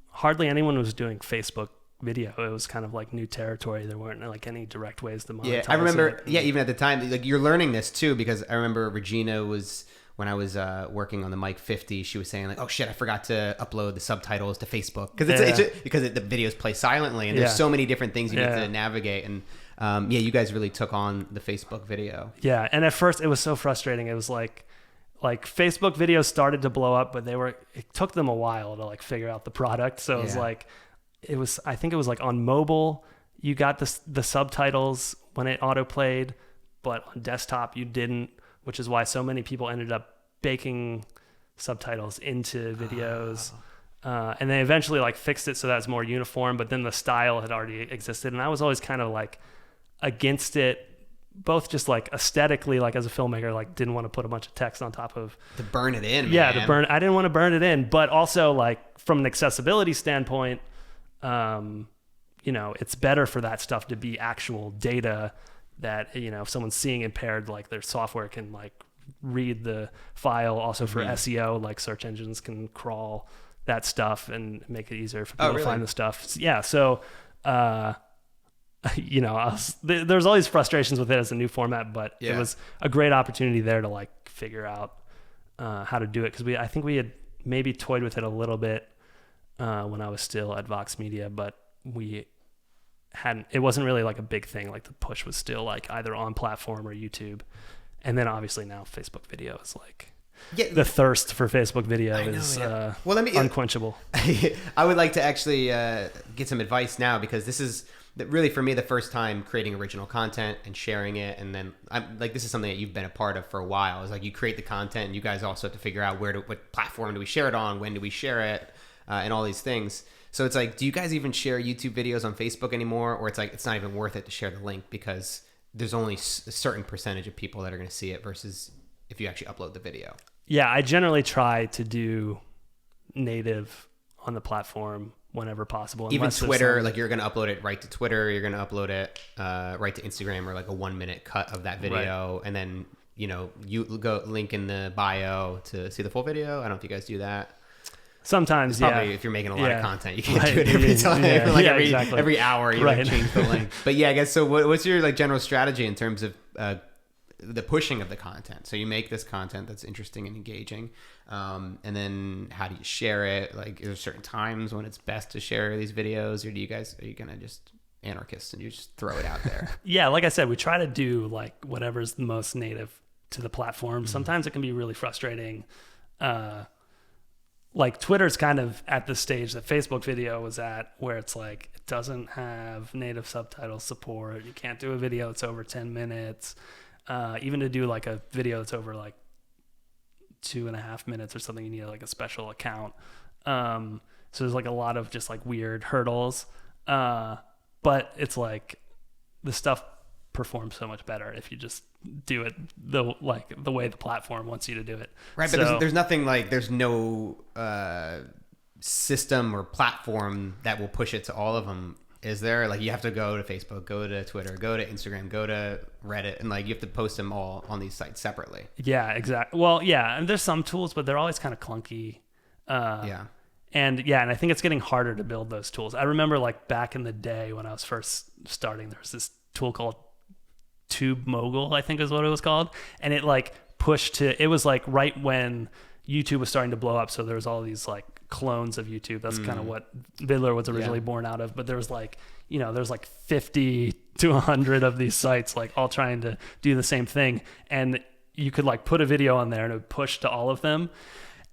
[SPEAKER 1] hardly anyone was doing Facebook video. It was kind of like new territory. There weren't like any direct ways to monetize.
[SPEAKER 2] Yeah, I remember. Yeah, even at the time, like you're learning this too, because I remember Regina was, when I was working on the Mic 50, she was saying like, "Oh shit, I forgot to upload the subtitles to Facebook because the videos play silently and there's so many different things you need to navigate." And you guys really took on the Facebook video.
[SPEAKER 1] Yeah, and at first it was so frustrating. It was like Facebook videos started to blow up, but it took them a while to like figure out the product. So it was I think it was like on mobile you got the subtitles when it autoplayed, but on desktop you didn't, which is why so many people ended up baking subtitles into videos. And they eventually like fixed it so that it's more uniform, but then the style had already existed, and I was always kind of like against it, both just like aesthetically, like as a filmmaker, like didn't want to put a bunch of text on top of
[SPEAKER 2] to burn it in.
[SPEAKER 1] Yeah,
[SPEAKER 2] man.
[SPEAKER 1] I didn't want to burn it in, but also like from an accessibility standpoint, it's better for that stuff to be actual data that, if someone's seeing impaired, like their software can like read the file. Also for SEO, like search engines can crawl that stuff and make it easier for people to find the stuff. Yeah. So, there's always frustrations with it as a new format, but it was a great opportunity there to like figure out how to do it, because I think we had maybe toyed with it a little bit when I was still at Vox Media, but it wasn't really like a big thing. Like the push was still like either on platform or YouTube, and then obviously now Facebook video is like the thirst for Facebook video is unquenchable.
[SPEAKER 2] I would like to actually get some advice now, because this is really for me the first time creating original content and sharing it, and then this is something that you've been a part of for a while. It's like you create the content, and you guys also have to figure out what platform do we share it on, when do we share it, and all these things. So it's like, do you guys even share YouTube videos on Facebook anymore, or it's like it's not even worth it to share the link because there's only a certain percentage of people that are going to see it versus if you actually upload the video?
[SPEAKER 1] Yeah, I generally try to do native on the platform whenever possible.
[SPEAKER 2] Even Twitter, like you're going to upload it right to Twitter, you're going to upload it right to Instagram, or like a 1-minute cut of that video, right. And then you go link in the bio to see the full video. I don't know if you guys do that.
[SPEAKER 1] Sometimes,
[SPEAKER 2] probably if you're making a lot of content, you can't do it every time. Every hour you like change the link. But yeah, I guess so. What's your like general strategy in terms of the pushing of the content? So you make this content that's interesting and engaging, and then how do you share it? Like, is there certain times when it's best to share these videos, or are you gonna just anarchists and you just throw it out there?
[SPEAKER 1] Yeah, like I said, we try to do like whatever's the most native to the platform. Sometimes it can be really frustrating. Like Twitter's kind of at the stage that Facebook video was at, where it's like it doesn't have native subtitle support. You can't do a video that's over 10 minutes. Even to do like a video that's over like 2.5 minutes or something, you need like a special account. So there's like a lot of just like weird hurdles. But it's like the stuff performs so much better if you just do it the way the platform wants you to do it.
[SPEAKER 2] Right, but there's nothing like, there's no system or platform that will push it to all of them. Is there? Like, you have to go to Facebook, go to Twitter, go to Instagram, go to Reddit, and like you have to post them all on these sites separately.
[SPEAKER 1] Yeah, exactly. Well, yeah, and there's some tools, but they're always kind of clunky. And I think it's getting harder to build those tools. I remember like back in the day when I was first starting, there was this tool called Tube Mogul, I think is what it was called, and it like pushed to, it was like right when YouTube was starting to blow up, so there was all these like clones of YouTube. That's kind of what Vidler was originally born out of, but there was like, there's like 50 to 100 of these sites like all trying to do the same thing, and you could like put a video on there and it would push to all of them.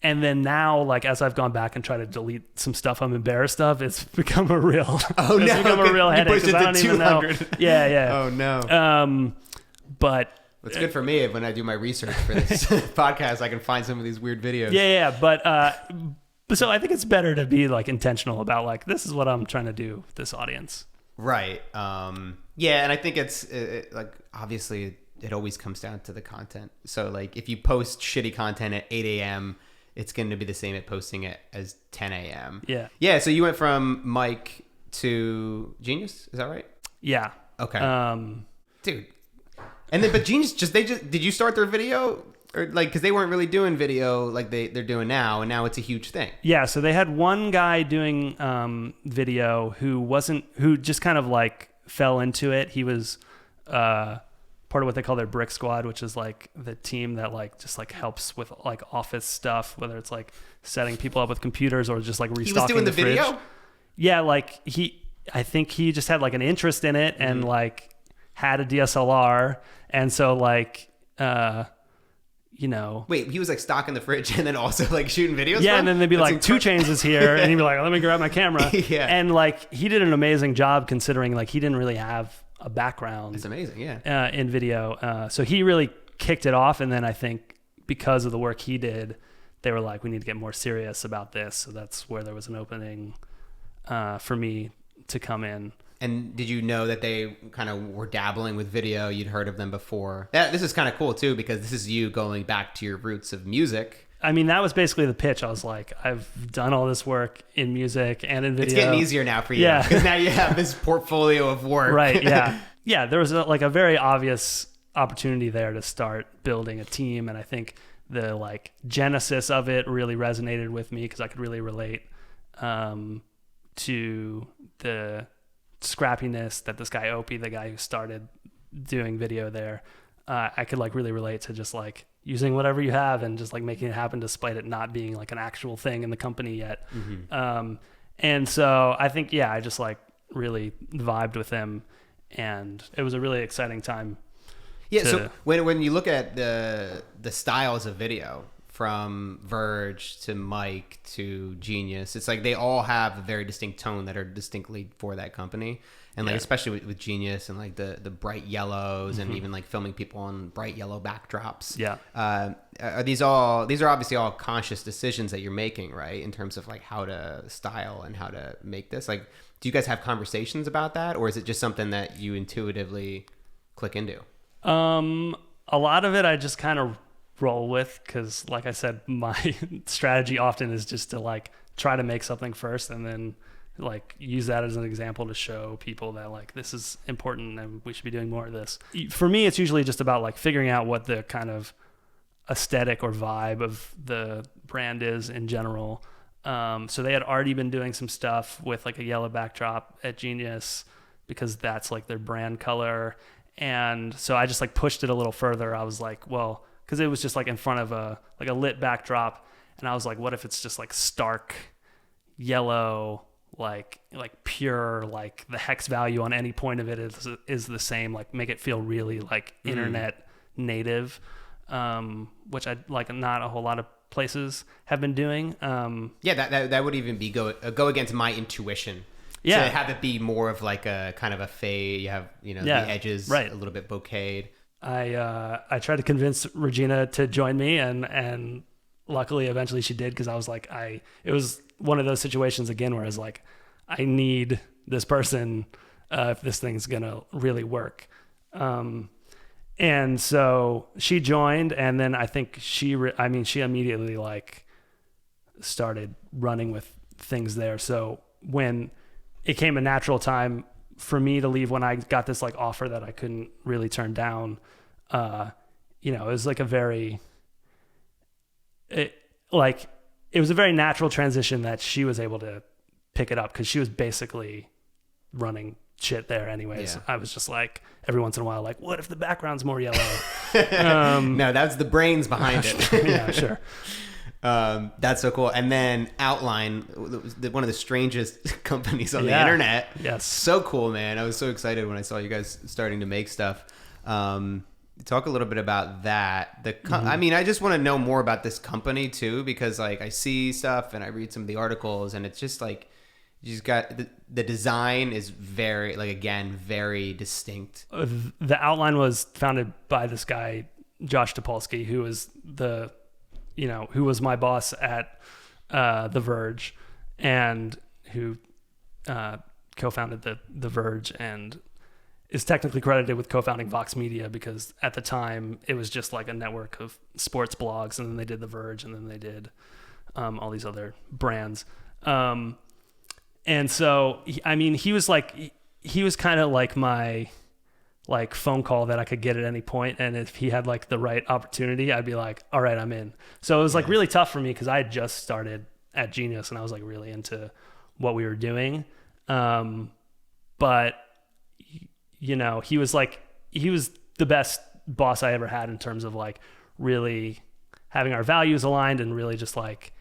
[SPEAKER 1] And then now, like, as I've gone back and tried to delete some stuff I'm embarrassed of, it's become a real, headache.
[SPEAKER 2] You pushed it to 200.
[SPEAKER 1] Yeah.
[SPEAKER 2] Oh no.
[SPEAKER 1] But
[SPEAKER 2] it's good for me when I do my research for this podcast. I can find some of these weird videos.
[SPEAKER 1] Yeah. But so I think it's better to be like intentional about like, this is what I'm trying to do with this audience.
[SPEAKER 2] Right. Yeah, and I think it's like, obviously it always comes down to the content. So like if you post shitty content at 8 a.m., it's going to be the same at posting it as 10 a.m.
[SPEAKER 1] Yeah.
[SPEAKER 2] Yeah. So you went from Mike to Genius. Is that right?
[SPEAKER 1] Yeah.
[SPEAKER 2] Okay. Dude. And then, but Genius did you start their video, or like, cause they weren't really doing video like they're doing now, and now it's a huge thing.
[SPEAKER 1] Yeah. So they had one guy doing video who just kind of like fell into it. He was part of what they call their brick squad, which is like the team that like just like helps with like office stuff, whether it's like setting people up with computers or just like restocking. He was doing the video? Yeah, like I think he just had like an interest in it, and like had a DSLR. And so like, you know,
[SPEAKER 2] Wait, he was like stock in the fridge and then also like shooting videos?
[SPEAKER 1] yeah,
[SPEAKER 2] from?
[SPEAKER 1] and then they'd be
[SPEAKER 2] That's
[SPEAKER 1] like, 2 Chainz is here, and he'd be like, let me grab my camera.
[SPEAKER 2] Yeah.
[SPEAKER 1] And like, he did an amazing job considering like he didn't really have a background.
[SPEAKER 2] It's amazing, yeah.
[SPEAKER 1] In video. So he really kicked it off, and then I think because of the work he did, they were like, we need to get more serious about this. So that's where there was an opening for me to come in.
[SPEAKER 2] And did you know that they kind of were dabbling with video? You'd heard of them before. This is kind of cool too, because this is you going back to your roots of music.
[SPEAKER 1] I mean, that was basically the pitch. I was like, I've done all this work in music and in video.
[SPEAKER 2] It's getting easier now for you.
[SPEAKER 1] Yeah.
[SPEAKER 2] Because now you have this portfolio of work.
[SPEAKER 1] Right, yeah. Yeah, there was a very obvious opportunity there to start building a team. And I think the like genesis of it really resonated with me because I could really relate to the scrappiness that this guy Opie, the guy who started doing video there, I could like really relate to just like using whatever you have and just like making it happen despite it not being like an actual thing in the company yet. Mm-hmm. And so I think, yeah, I just like really vibed with him, and it was a really exciting time.
[SPEAKER 2] Yeah. So when you look at the styles of video, from Verge to Mike to Genius, it's like they all have a very distinct tone that are distinctly for that company. And like, especially with Genius and like the bright yellows and even like filming people on bright yellow backdrops.
[SPEAKER 1] Yeah.
[SPEAKER 2] These are obviously all conscious decisions that you're making, right? In terms of like how to style and how to make this. Like, do you guys have conversations about that, or is it just something that you intuitively click into?
[SPEAKER 1] A lot of it I just kind of roll with, because like I said, my strategy often is just to like try to make something first and then like use that as an example to show people that like this is important and we should be doing more of this. For me, it's usually just about like figuring out what the kind of aesthetic or vibe of the brand is in general. So they had already been doing some stuff with like a yellow backdrop at Genius because that's like their brand color. And so I just like pushed it a little further. I was like, well, because it was just like in front of a lit backdrop, and I was like, what if it's just like stark yellow, like pure, like the hex value on any point of it is the same, like make it feel really like internet native, which I like not a whole lot of places have been doing.
[SPEAKER 2] That would even be go against my intuition.
[SPEAKER 1] Yeah.
[SPEAKER 2] To have it be more of like a kind of a fade. You have, the edges a little bit bokeh'd.
[SPEAKER 1] I tried to convince Regina to join me, and luckily eventually she did, because I was like, it was one of those situations again where I was like, I need this person if this thing's gonna really work. And so she joined, and then I think she immediately like started running with things there. So when it came a natural time for me to leave, when I got this like offer that I couldn't really turn down, it was like it was a very natural transition that she was able to pick it up, because she was basically running shit there anyways. Yeah. I was just like, every once in a while, like, what if the background's more yellow?
[SPEAKER 2] No, that's the brains behind it.
[SPEAKER 1] Yeah, sure.
[SPEAKER 2] That's so cool. And then Outline, one of the strangest companies on the internet.
[SPEAKER 1] Yes.
[SPEAKER 2] So cool, man. I was so excited when I saw you guys starting to make stuff. Talk a little bit about that. I mean, I just want to know more about this company too, because like I see stuff and I read some of the articles, and it's just like, you just got the design is very, like, again, very distinct.
[SPEAKER 1] The Outline was founded by this guy, Josh Topolsky, who was who was my boss at The Verge, and who co-founded the Verge, and is technically credited with co-founding Vox Media, because at the time it was just like a network of sports blogs, and then they did The Verge, and then they did all these other brands. And so, he was kind of like my like phone call that I could get at any point. And if he had like the right opportunity, I'd be like, all right, I'm in. So it was like really tough for me, because I had just started at Genius and I was like really into what we were doing. But he was the best boss I ever had in terms of like really having our values aligned and really just like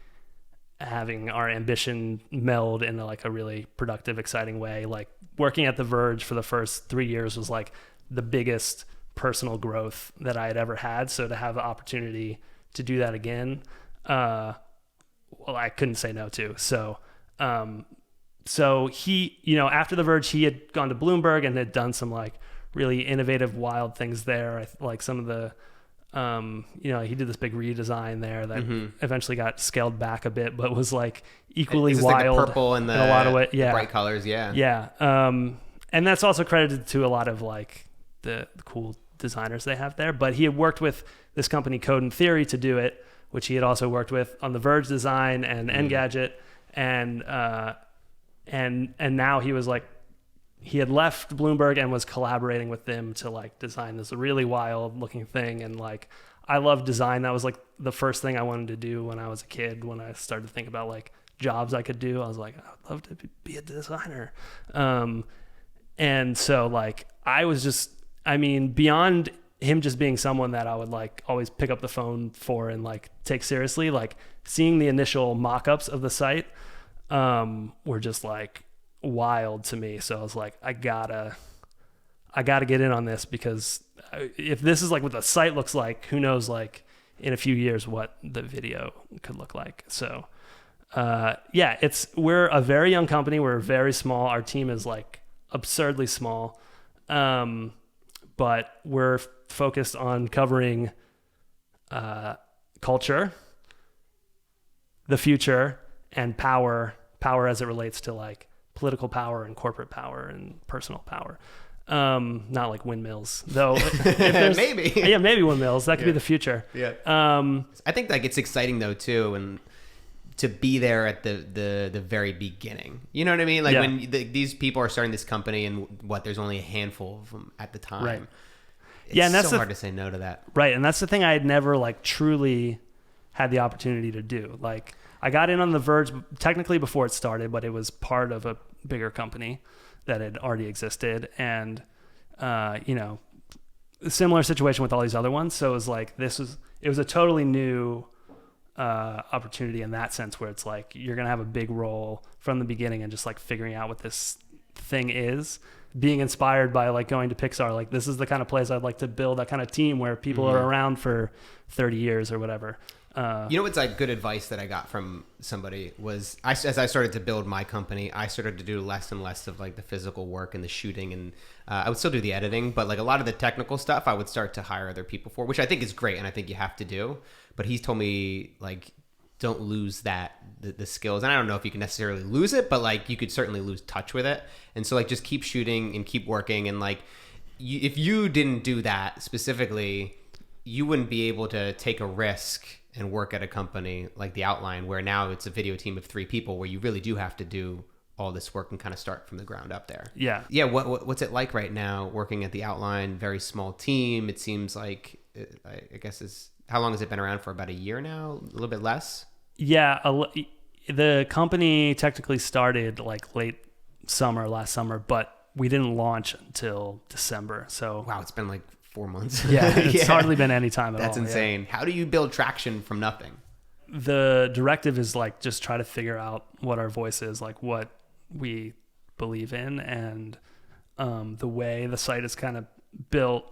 [SPEAKER 1] having our ambition meld in like a really productive, exciting way. Like working at The Verge for the first 3 years was like the biggest personal growth that I had ever had. So to have the opportunity to do that again, well, I couldn't say no to. So he, after The Verge, he had gone to Bloomberg and had done some like really innovative, wild things there. Like some of the, he did this big redesign there that eventually got scaled back a bit, but was like equally wild.
[SPEAKER 2] Like the purple and
[SPEAKER 1] in a lot of ways. Yeah.
[SPEAKER 2] Bright colors. Yeah.
[SPEAKER 1] Yeah. And that's also credited to a lot of like the cool designers they have there. But he had worked with this company Code and Theory to do it, which he had also worked with on the Verge design and Engadget. And now he was like, he had left Bloomberg and was collaborating with them to like design this really wild looking thing. And like, I love design. That was like the first thing I wanted to do when I was a kid. When I started to think about like jobs I could do, I was like, I'd love to be a designer. And so like, beyond him just being someone that I would like always pick up the phone for and like take seriously, like seeing the initial mock-ups of the site were just like wild to me. So I was like, I gotta get in on this, because if this is like what the site looks like, who knows like in a few years what the video could look like. So we're a very young company. We're very small. Our team is like absurdly small. But we're focused on covering culture, the future, and power as it relates to like political power and corporate power and personal power. Not like windmills, though.
[SPEAKER 2] Maybe.
[SPEAKER 1] Yeah, maybe windmills. That could be the future.
[SPEAKER 2] Yeah. I think like it's exciting though too, and to be there at the very beginning. You know what I mean? Like when these people are starting this company, and there's only a handful of them at the time.
[SPEAKER 1] Right.
[SPEAKER 2] It's and that's so hard to say no to that.
[SPEAKER 1] Right. And that's the thing I had never like truly had the opportunity to do. Like I got in on The Verge technically before it started, but it was part of a bigger company that had already existed. And, a similar situation with all these other ones. So it was like, it was a totally new opportunity in that sense, where it's like, you're going to have a big role from the beginning and just like figuring out what this thing is, being inspired by like going to Pixar. Like, this is the kind of place I'd like to build, that kind of team where people are around for 30 years or whatever.
[SPEAKER 2] What's like good advice that I got from somebody was, as I started to build my company, I started to do less and less of like the physical work and the shooting, and I would still do the editing, but like a lot of the technical stuff I would start to hire other people for, which I think is great and I think you have to do. But he's told me like, don't lose the skills. And I don't know if you can necessarily lose it, but like you could certainly lose touch with it. And so like just keep shooting and keep working. And like if you didn't do that specifically, you wouldn't be able to take a risk and work at a company like The Outline, where now it's a video team of 3 people, where you really do have to do all this work and kind of start from the ground up there.
[SPEAKER 1] Yeah.
[SPEAKER 2] Yeah. What's it like right now working at The Outline? Very small team. It seems like, I guess how long has it been around for? About a year now? A little bit less?
[SPEAKER 1] Yeah. The company technically started like last summer, but we didn't launch until December. So
[SPEAKER 2] wow, it's been like 4 months.
[SPEAKER 1] Yeah, it's hardly been any time at all.
[SPEAKER 2] That's insane. Yeah. How do you build traction from nothing?
[SPEAKER 1] The directive is like, just try to figure out what our voice is, like what we believe in, and the way the site is kind of built.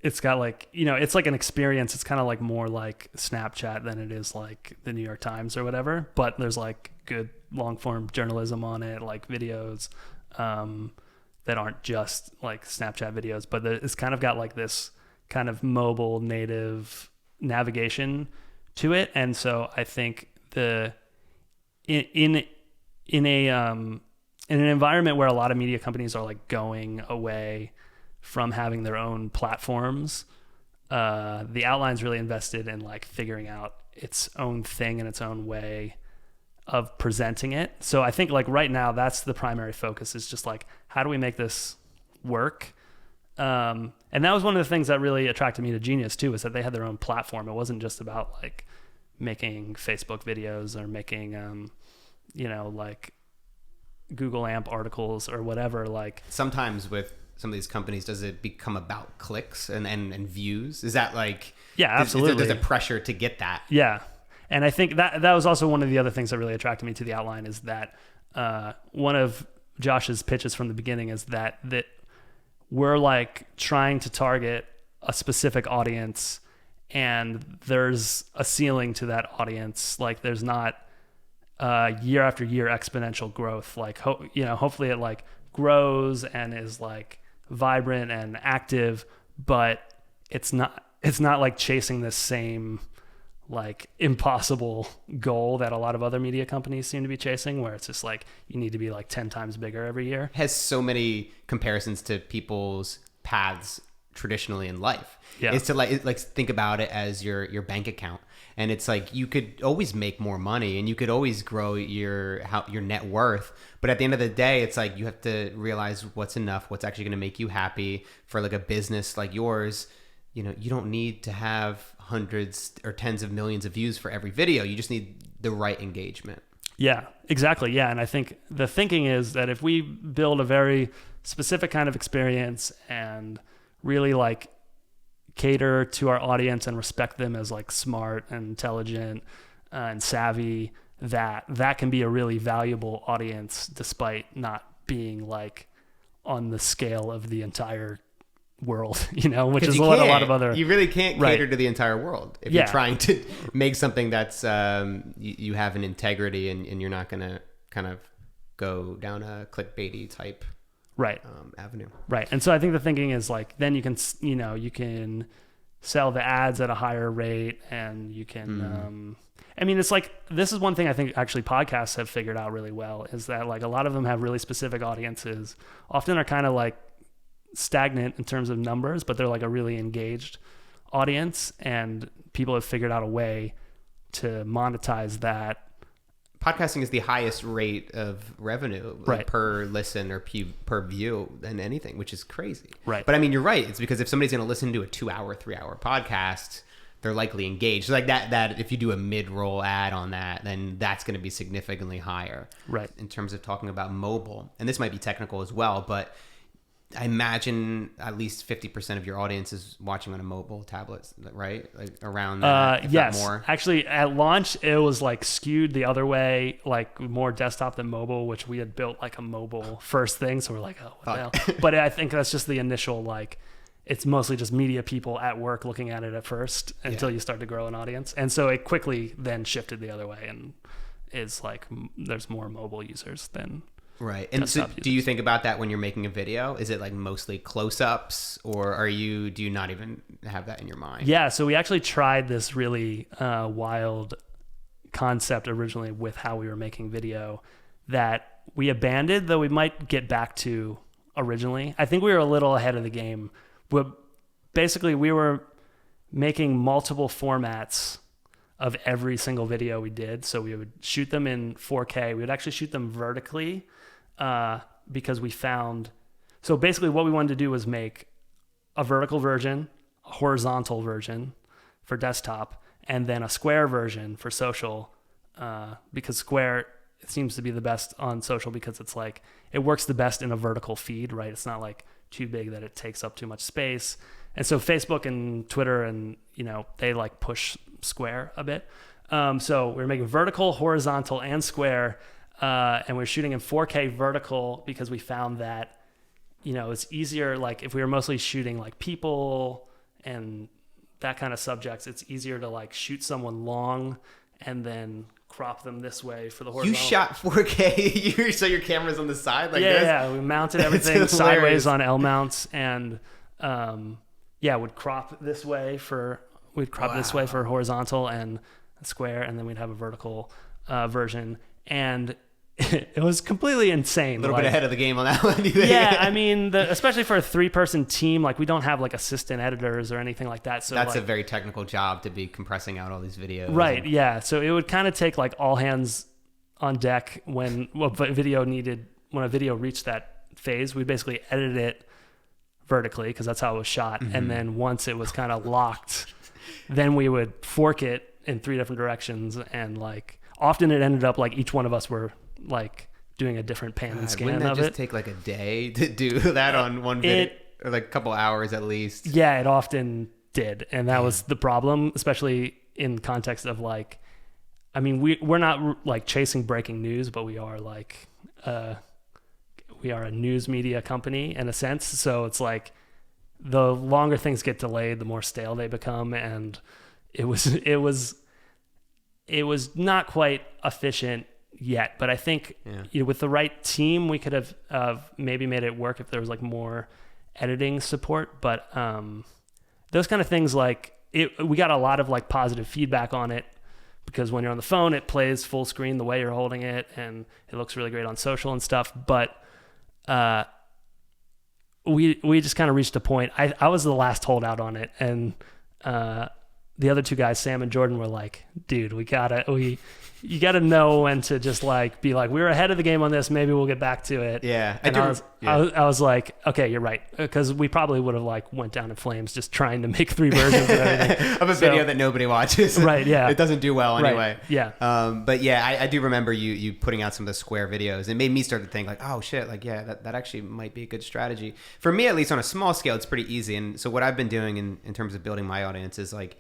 [SPEAKER 1] It's got like, it's like an experience. It's kind of like more like Snapchat than it is like the New York Times or whatever, but there's like good long form journalism on it, like videos that aren't just like Snapchat videos, but it's kind of got like this kind of mobile native navigation to it. And so I think in an environment where a lot of media companies are like going away from having their own platforms, The Outline's really invested in like figuring out its own thing and its own way of presenting it. So I think like right now, that's the primary focus, is just like, how do we make this work? And that was one of the things that really attracted me to Genius too, is that they had their own platform. It wasn't just about like making Facebook videos or making, like Google AMP articles or whatever. Like
[SPEAKER 2] sometimes with some of these companies, does it become about clicks and views? Is that like,
[SPEAKER 1] yeah, absolutely.
[SPEAKER 2] There's a pressure to get that.
[SPEAKER 1] Yeah. And I think that was also one of the other things that really attracted me to The Outline, is that one of Josh's pitches from the beginning is that we're like trying to target a specific audience, and there's a ceiling to that audience. Like there's not year after year exponential growth. Like hopefully it like grows and is like vibrant and active, but it's not like chasing this same like impossible goal that a lot of other media companies seem to be chasing, where it's just like you need to be like 10 times bigger every year.
[SPEAKER 2] Has so many comparisons to people's paths traditionally in life.
[SPEAKER 1] Yeah.
[SPEAKER 2] It's to like think about it as your bank account, and it's like you could always make more money and you could always grow your net worth, but at the end of the day it's like you have to realize what's enough, what's actually going to make you happy. For like a business like yours, you know, you don't need to have hundreds or tens of millions of views for every video. You just need the right engagement.
[SPEAKER 1] Yeah, exactly. Yeah. And I think the thinking is that if we build a very specific kind of experience and really like cater to our audience and respect them as like smart and intelligent and savvy, that can be a really valuable audience despite not being like on the scale of the entire world, you know, which is what a lot of other...
[SPEAKER 2] You really can't cater to the entire world if you're trying to make something that's you have an integrity and you're not going to kind of go down a clickbaity type avenue. Right.
[SPEAKER 1] And so I think the thinking is like, then you can sell the ads at a higher rate, and you can, I mean, it's like, this is one thing I think actually podcasts have figured out really well, is that like a lot of them have really specific audiences, often are kind of like stagnant in terms of numbers, but they're like a really engaged audience, and people have figured out a way to monetize that.
[SPEAKER 2] Podcasting is the highest rate of revenue per listen or per view than anything, which is crazy.
[SPEAKER 1] Right.
[SPEAKER 2] But I mean, you're right. It's because if somebody's going to listen to a 2-hour, 3-hour podcast, they're likely engaged. So like that if you do a mid-roll ad on that, then that's going to be significantly higher.
[SPEAKER 1] Right.
[SPEAKER 2] In terms of talking about mobile. And this might be technical as well, but I imagine at least 50% of your audience is watching on a mobile tablet, right? Like around that,
[SPEAKER 1] yes.
[SPEAKER 2] More.
[SPEAKER 1] Actually, at launch, it was like skewed the other way, like more desktop than mobile, which we had built like a mobile first thing. So we're like, oh, what the hell? But I think that's just the initial, like, it's mostly just media people at work looking at it at first until you start to grow an audience. And so it quickly then shifted the other way, and is like, there's more mobile users than...
[SPEAKER 2] Right. And so do you think about that when you're making a video? Is it like mostly close-ups, or do you not even have that in your mind?
[SPEAKER 1] Yeah. So we actually tried this really wild concept originally with how we were making video that we abandoned, though we might get back to originally. I think we were a little ahead of the game. But basically, we were making multiple formats of every single video we did. So we would shoot them in 4K. We would actually shoot them vertically because we found... So basically what we wanted to do was make a vertical version, a horizontal version for desktop, and then a square version for social, because square, it seems to be the best on social because it's like, it works the best in a vertical feed, right? It's not like too big that it takes up too much space. And so Facebook and Twitter and, they like push square a bit. So we're making vertical, horizontal, and square, and we're shooting in 4K vertical because we found that, it's easier, like if we were mostly shooting like people and that kind of subjects, it's easier to like shoot someone long and then crop them this way for the horizontal. You
[SPEAKER 2] shot 4K, so your camera's on the side like this?
[SPEAKER 1] Yeah, we mounted everything sideways on L mounts, and would crop this way for horizontal and square, and then we'd have a vertical version, and it was completely insane.
[SPEAKER 2] A little bit ahead of the game on that one.
[SPEAKER 1] Yeah, I mean, especially for a 3-person team, like we don't have like assistant editors or anything like that. So
[SPEAKER 2] that's a very technical job to be compressing out all these videos.
[SPEAKER 1] Right. Yeah. So it would kind of take like all hands on deck when a video reached that phase. We basically edited it vertically because that's how it was shot, and then once it was kind of locked, then we would fork it in 3 different directions, and like often it ended up like each one of us were like doing a different pan and scan of it.
[SPEAKER 2] Wouldn't that just take like a day to do that on one video, or like a couple hours at least?
[SPEAKER 1] Yeah, it often did, and that was the problem, especially in context of like, I mean, we're not like chasing breaking news, but we are like we are a news media company in a sense. So it's like the longer things get delayed, the more stale they become. And it was not quite efficient yet, but I think with the right team, we could have maybe made it work if there was like more editing support. But those kind of things, like we got a lot of like positive feedback on it, because when you're on the phone, it plays full screen the way you're holding it, and it looks really great on social and stuff. But we just kind of reached a point. I was the last holdout on it, and the other two guys, Sam and Jordan, were like, dude, you gotta know when to just like be like, we're ahead of the game on this, maybe we'll get back to it.
[SPEAKER 2] Yeah.
[SPEAKER 1] I was like, okay, you're right, because we probably would have like went down in flames just trying to make 3 versions of everything
[SPEAKER 2] of a video that nobody watches.
[SPEAKER 1] Right. Yeah.
[SPEAKER 2] It doesn't do well anyway.
[SPEAKER 1] Right, yeah.
[SPEAKER 2] But yeah, I do remember you putting out some of the Square videos. It made me start to think like, oh shit, like yeah, that actually might be a good strategy for me, at least on a small scale. It's pretty easy. And so what I've been doing in terms of building my audience is like,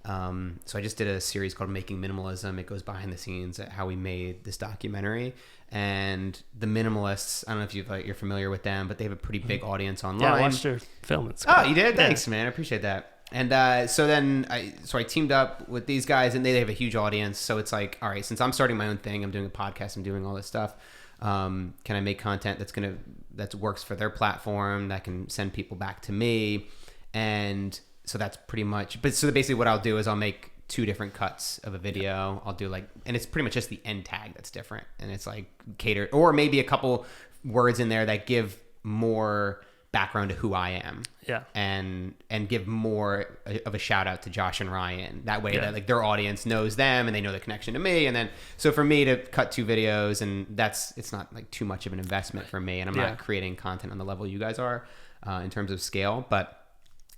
[SPEAKER 2] so I just did a series called Making Minimalism. It goes behind the scenes at how we made this documentary. And the Minimalists, I don't know if you're familiar with them, but they have a pretty big audience online.
[SPEAKER 1] Yeah, I watched their film.
[SPEAKER 2] Oh, you did? Thanks, man. I appreciate that. And so then I teamed up with these guys, and they have a huge audience. So it's like, all right, since I'm starting my own thing, I'm doing a podcast, I'm doing all this stuff. Can I make content that works for their platform, that can send people back to me? And so that's pretty much, but so basically what I'll do is I'll make 2 different cuts of a video. I'll do like, and it's pretty much just the end tag that's different. And it's like catered, or maybe a couple words in there that give more background to who I am.
[SPEAKER 1] Yeah. And
[SPEAKER 2] give more of a shout out to Josh and Ryan. That way that like their audience knows them and they know the connection to me. And then, so for me to cut 2 videos, and it's not like too much of an investment for me. And I'm not creating content on the level you guys are in terms of scale, but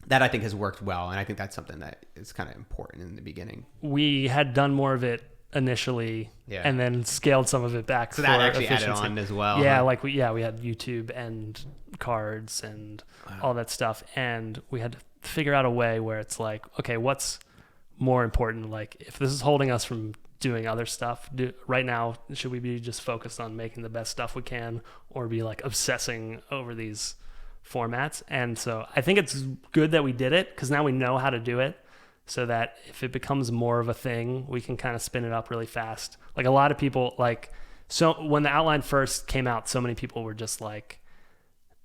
[SPEAKER 2] that I think has worked well, and I think that's something that is kind of important in the beginning.
[SPEAKER 1] We had done more of it initially, and then scaled some of it back.
[SPEAKER 2] So that actually added on as well.
[SPEAKER 1] Yeah, like we had YouTube and cards and all that stuff, and we had to figure out a way where it's like, okay, what's more important? Like, if this is holding us from doing other stuff right now, should we be just focused on making the best stuff we can, or be like obsessing over these formats? And so I think it's good that we did it, because now we know how to do it, so that if it becomes more of a thing, we can kind of spin it up really fast. Like a lot of people, like, so when the outline first came out, so many people were just like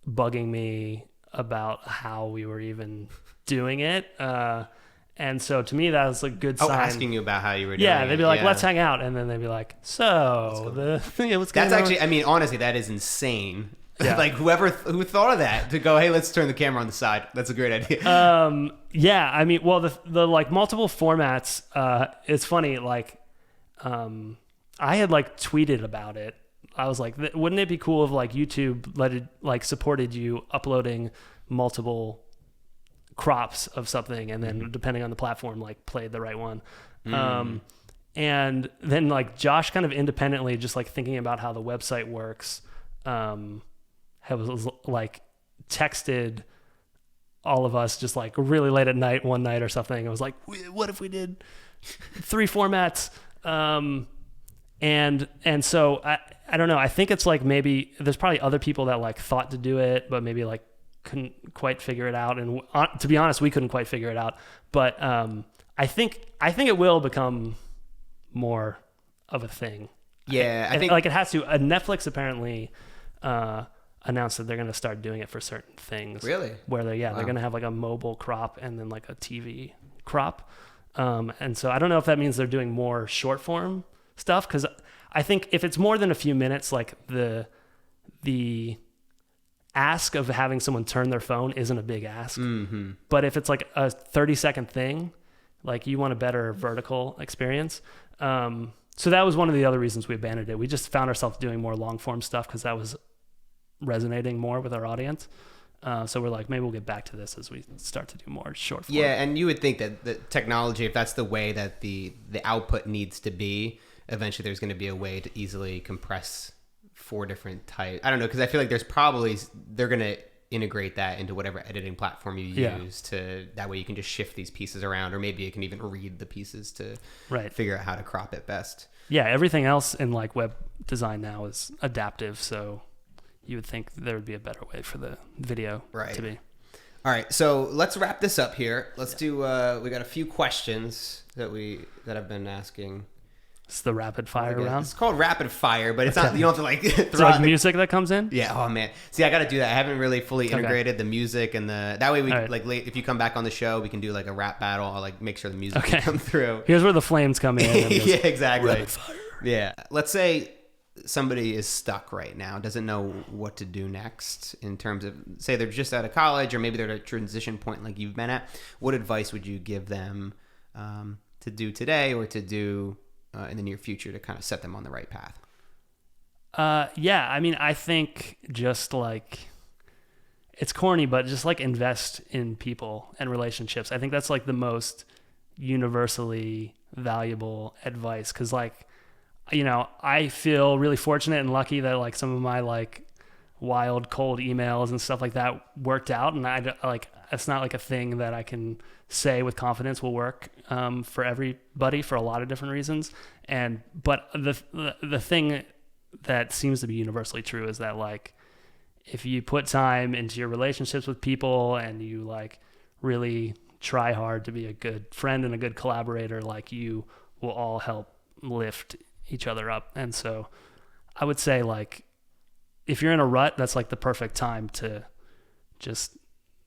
[SPEAKER 1] bugging me about how we were even doing it. And so to me, that was a good sign.
[SPEAKER 2] Asking you about how you were doing it.
[SPEAKER 1] Yeah, they'd be like, let's hang out. And then they'd be like, what's going on? That's
[SPEAKER 2] actually, I mean, honestly, that is insane. Yeah. Like who thought of that, to go, hey, let's turn the camera on the side. That's a great idea.
[SPEAKER 1] Yeah, I mean, well, the like multiple formats, it's funny, like I had like tweeted about it. I was like, wouldn't it be cool if like YouTube supported you uploading multiple crops of something, and then depending on the platform, like played the right one. And then like Josh kind of independently, just like thinking about how the website works, was like texted all of us just like really late at night one night or something. I was like, what if we did 3 formats? And so I don't know. I think it's like, maybe there's probably other people that like thought to do it, but maybe like couldn't quite figure it out. And to be honest, we couldn't quite figure it out. But I think it will become more of a thing.
[SPEAKER 2] Yeah, I think
[SPEAKER 1] like it has to. Netflix apparently announced that they're going to start doing it for certain things.
[SPEAKER 2] Really?
[SPEAKER 1] Where they're going to have like a mobile crop and then like a TV crop. And so I don't know if that means they're doing more short form stuff, because I think if it's more than a few minutes, like the ask of having someone turn their phone isn't a big ask. Mm-hmm. But if it's like a 30-second thing, like you want a better vertical experience. So that was one of the other reasons we abandoned it. We just found ourselves doing more long form stuff because that was resonating more with our audience. So we're like, maybe we'll get back to this as we start to do more short form.
[SPEAKER 2] Yeah, and you would think that the technology, if that's the way that the output needs to be, eventually there's going to be a way to easily compress 4 different types. I don't know, because I feel like they're going to integrate that into whatever editing platform you use, to that way you can just shift these pieces around, or maybe you can even read the pieces to figure out how to crop it best.
[SPEAKER 1] Yeah, everything else in like web design now is adaptive, so you would think there would be a better way for the video to be.
[SPEAKER 2] All right, so let's wrap this up here. Let's do. We got a few questions that I've been asking.
[SPEAKER 1] It's the rapid fire round.
[SPEAKER 2] It's called rapid fire, but it's not. You don't have to like.
[SPEAKER 1] It's like music that comes in.
[SPEAKER 2] Yeah. Oh man. See, I got to do that. I haven't really fully integrated the music and that way we like if you come back on the show, we can do like a rap battle. I'll like make sure the music can come through.
[SPEAKER 1] Here's where the flames come in.
[SPEAKER 2] Yeah, exactly.
[SPEAKER 1] Rapid fire.
[SPEAKER 2] Yeah. Let's say somebody is stuck right now, doesn't know what to do next in terms of, say they're just out of college or maybe they're at a transition point like you've been at. What advice would you give them to do today or to do in the near future to kind of set them on the right path?
[SPEAKER 1] Yeah, I mean, I think just like, it's corny, but just like invest in people and relationships. I think that's like the most universally valuable advice. Cause like, you know, I feel really fortunate and lucky that like some of my like wild cold emails and stuff like that worked out. And I like, it's not like a thing that I can say with confidence will work for everybody for a lot of different reasons. But the thing that seems to be universally true is that like, if you put time into your relationships with people and you like really try hard to be a good friend and a good collaborator, like you will all help lift each other up. And so I would say like, if you're in a rut, that's like the perfect time to just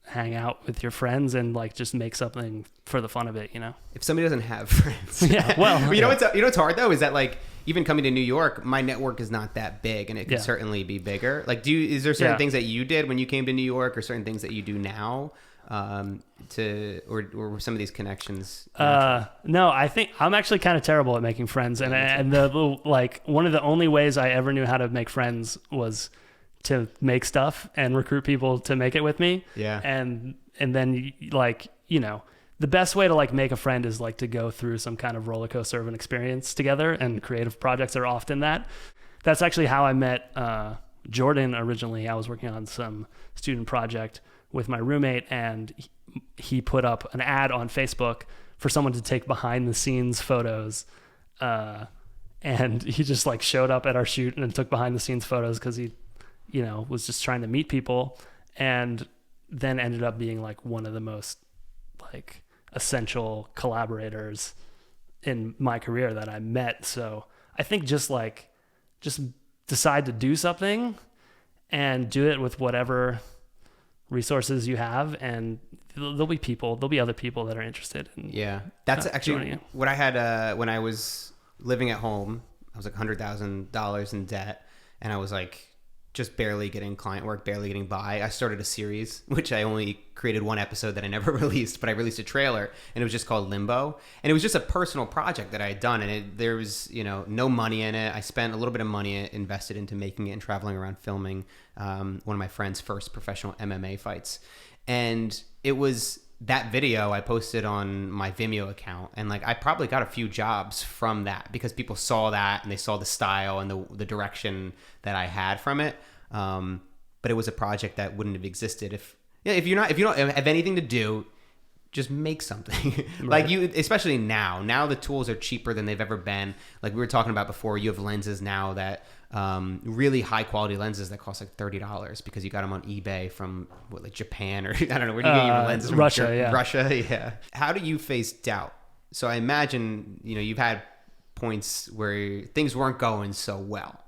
[SPEAKER 1] hang out with your friends and like just make something for the fun of it, you know?
[SPEAKER 2] If somebody doesn't have friends.
[SPEAKER 1] Yeah, well.
[SPEAKER 2] You know what's hard though is that like, even coming to New York, my network is not that big and it could certainly be bigger. Like is there certain things that you did when you came to New York or certain things that you do now or some of these connections?
[SPEAKER 1] No, I think I'm actually kind of terrible at making friends. And the like one of the only ways I ever knew how to make friends was to make stuff and recruit people to make it with me.
[SPEAKER 2] Yeah.
[SPEAKER 1] And then like, you know, the best way to like make a friend is like to go through some kind of roller coaster of an experience together, and creative projects are often that. That's actually how I met Jordan originally. I was working on some student project with my roommate, and he put up an ad on Facebook for someone to take behind the scenes photos. And he just like showed up at our shoot and took behind the scenes photos because he, you know, was just trying to meet people, and then ended up being like one of the most like essential collaborators in my career that I met. So I think just decide to do something and do it with whatever resources you have, and there'll be other people that are interested in
[SPEAKER 2] that's actually what I had when I was living at home. I was like $100,000 in debt, and I was like just barely getting client work, barely getting by. I started a series, which I only created one episode that I never released, but I released a trailer, and it was just called Limbo. And it was just a personal project that I had done, and there was, you know, no money in it. I spent a little bit of money invested into making it and traveling around filming one of my friend's first professional MMA fights. And it was that video I posted on my Vimeo account, and like I probably got a few jobs from that because people saw that and they saw the style and the direction that I had from it. But it was a project that wouldn't have existed if you don't have anything to do, just make something.
[SPEAKER 1] Right.
[SPEAKER 2] Like you, especially now the tools are cheaper than they've ever been. Like we were talking about before, you have lenses now that really high quality lenses that cost like $30 because you got them on eBay from like Japan or I don't know, where do you get your lenses from? Russia, yeah. How do you face doubt? So I imagine, you know, you've had points where things weren't going so well.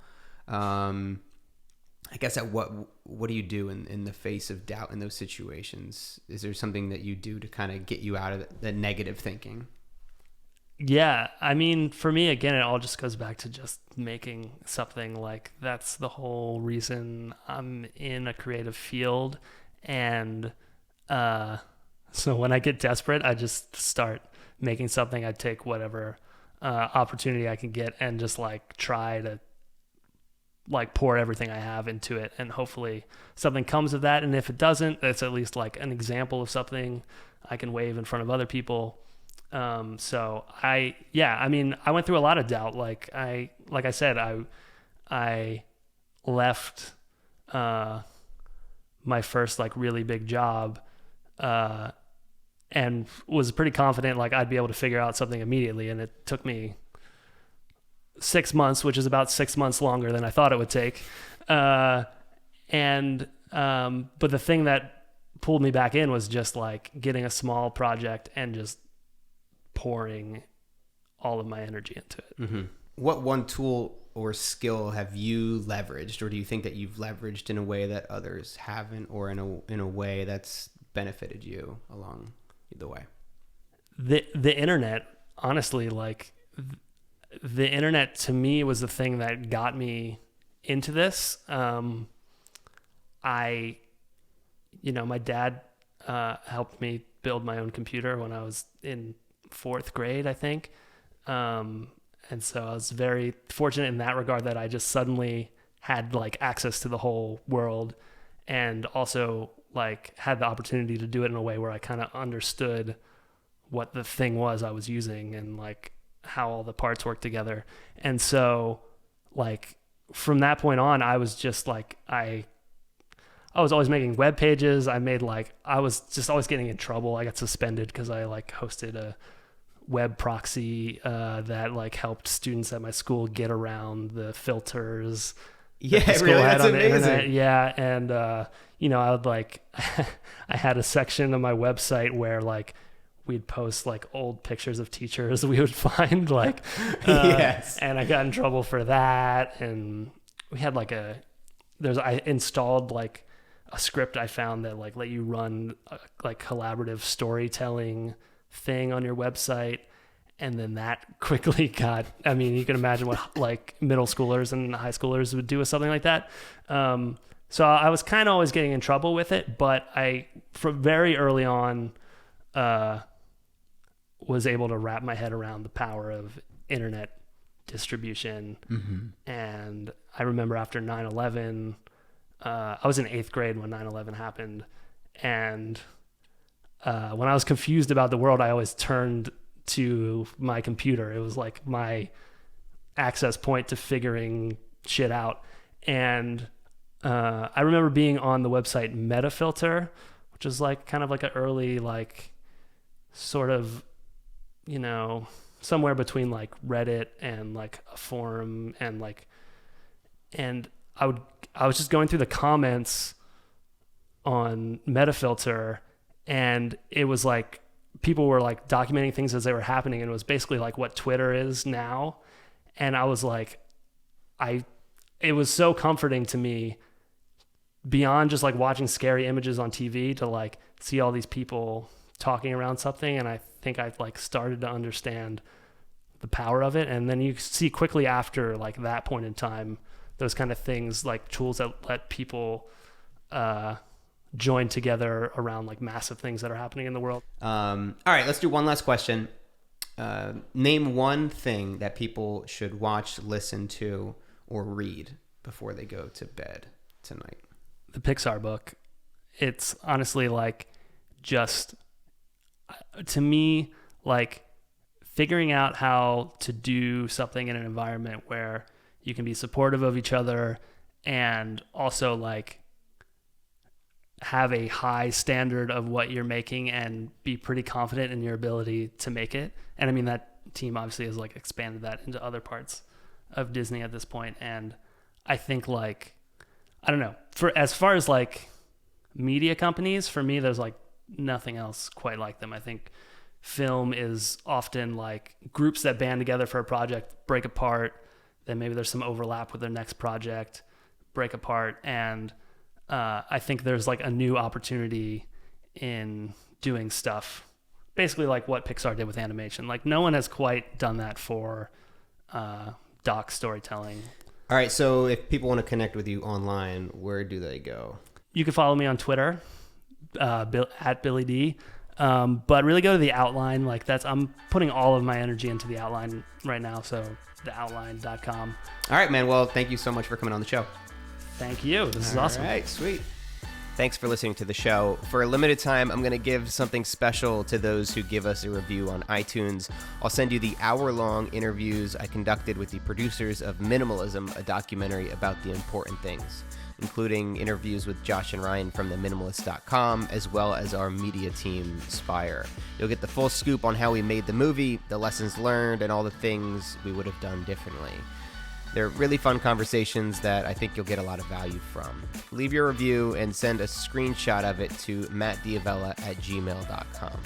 [SPEAKER 2] I guess what do you do in the face of doubt in those situations? Is there something that you do to kind of get you out of the negative thinking?
[SPEAKER 1] Yeah, I mean, for me, again, it all just goes back to just making something. Like that's the whole reason I'm in a creative field. And so when I get desperate, I just start making something. I take whatever opportunity I can get and just like try to like pour everything I have into it, and hopefully something comes of that. And if it doesn't, it's at least like an example of something I can wave in front of other people. So I mean, I went through a lot of doubt. Like I said, I left, my first like really big job, and was pretty confident like I'd be able to figure out something immediately. And it took me 6 months, which is about 6 months longer than I thought it would take. And but the thing that pulled me back in was just like getting a small project and just pouring all of my energy into it.
[SPEAKER 2] Mm-hmm. What one tool or skill have you leveraged, or do you think that you've leveraged in a way that others haven't, or in a way that's benefited you along the way?
[SPEAKER 1] The internet, honestly, like the internet to me was the thing that got me into this. My dad helped me build my own computer when I was in 4th grade, I think. And so I was very fortunate in that regard that I just suddenly had like access to the whole world, and also like had the opportunity to do it in a way where I kind of understood what the thing was I was using and like how all the parts work together. And so like from that point on, I was just like, I was always making web pages. I was just always getting in trouble. I got suspended because I like hosted a web proxy that like helped students at my school get around the filters.
[SPEAKER 2] Yeah, really, that's amazing.
[SPEAKER 1] Yeah, and I would like I had a section of my website where like we'd post like old pictures of teachers we would find like
[SPEAKER 2] yes,
[SPEAKER 1] and I got in trouble for that. And we had like I installed like a script I found that like let you run like collaborative storytelling thing on your website. And then that quickly got, I mean, you can imagine what like middle schoolers and high schoolers would do with something like that. So I was kind of always getting in trouble with it, but from very early on, was able to wrap my head around the power of internet distribution. Mm-hmm. And I remember after 9/11, I was in 8th grade when 9/11 happened. And when I was confused about the world, I always turned to my computer. It was like my access point to figuring shit out. And I remember being on the website Metafilter, which is like kind of like an early like sort of, somewhere between like Reddit and like a forum, and I was just going through the comments on Metafilter, and it was like people were like documenting things as they were happening, and it was basically like what Twitter is now. And I was like, it was so comforting to me, beyond just like watching scary images on TV, to like see all these people talking around something. And I think I like started to understand the power of it. And then you see quickly after like that point in time, those kind of things like tools that let people join together around like massive things that are happening in the world.
[SPEAKER 2] All right, let's do one last question. Name one thing that people should watch, listen to, or read before they go to bed tonight.
[SPEAKER 1] The Pixar book. It's honestly like just, to me, like figuring out how to do something in an environment where you can be supportive of each other and also like have a high standard of what you're making and be pretty confident in your ability to make it. And I mean, that team obviously has like expanded that into other parts of Disney at this point. And I think like, I don't know, for as far as like media companies, for me, there's like nothing else quite like them. I think film is often like groups that band together for a project, break apart, then maybe there's some overlap with their next project, break apart. And I think there's like a new opportunity in doing stuff, basically like what Pixar did with animation. Like no one has quite done that for doc storytelling.
[SPEAKER 2] All right, so if people want to connect with you online, where do they go?
[SPEAKER 1] You can follow me on Twitter, at Billy D. But really go to the outline. Like I'm putting all of my energy into the outline right now. So theoutline.com.
[SPEAKER 2] All right, man. Well, thank you so much for coming on the show.
[SPEAKER 1] Thank you. This is awesome.
[SPEAKER 2] All right, sweet. Thanks for listening to the show. For a limited time, I'm going to give something special to those who give us a review on iTunes. I'll send you the hour-long interviews I conducted with the producers of Minimalism, a documentary about the important things, including interviews with Josh and Ryan from theminimalist.com, as well as our media team, Spire. You'll get the full scoop on how we made the movie, the lessons learned, and all the things we would have done differently. They're really fun conversations that I think you'll get a lot of value from. Leave your review and send a screenshot of it to mattdiavella@gmail.com.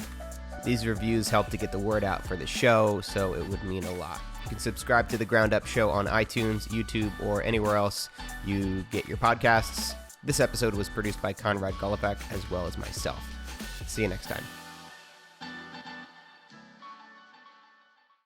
[SPEAKER 2] These reviews help to get the word out for the show, so it would mean a lot. You can subscribe to The Ground Up Show on iTunes, YouTube, or anywhere else you get your podcasts. This episode was produced by Conrad Golopak as well as myself. See you next time.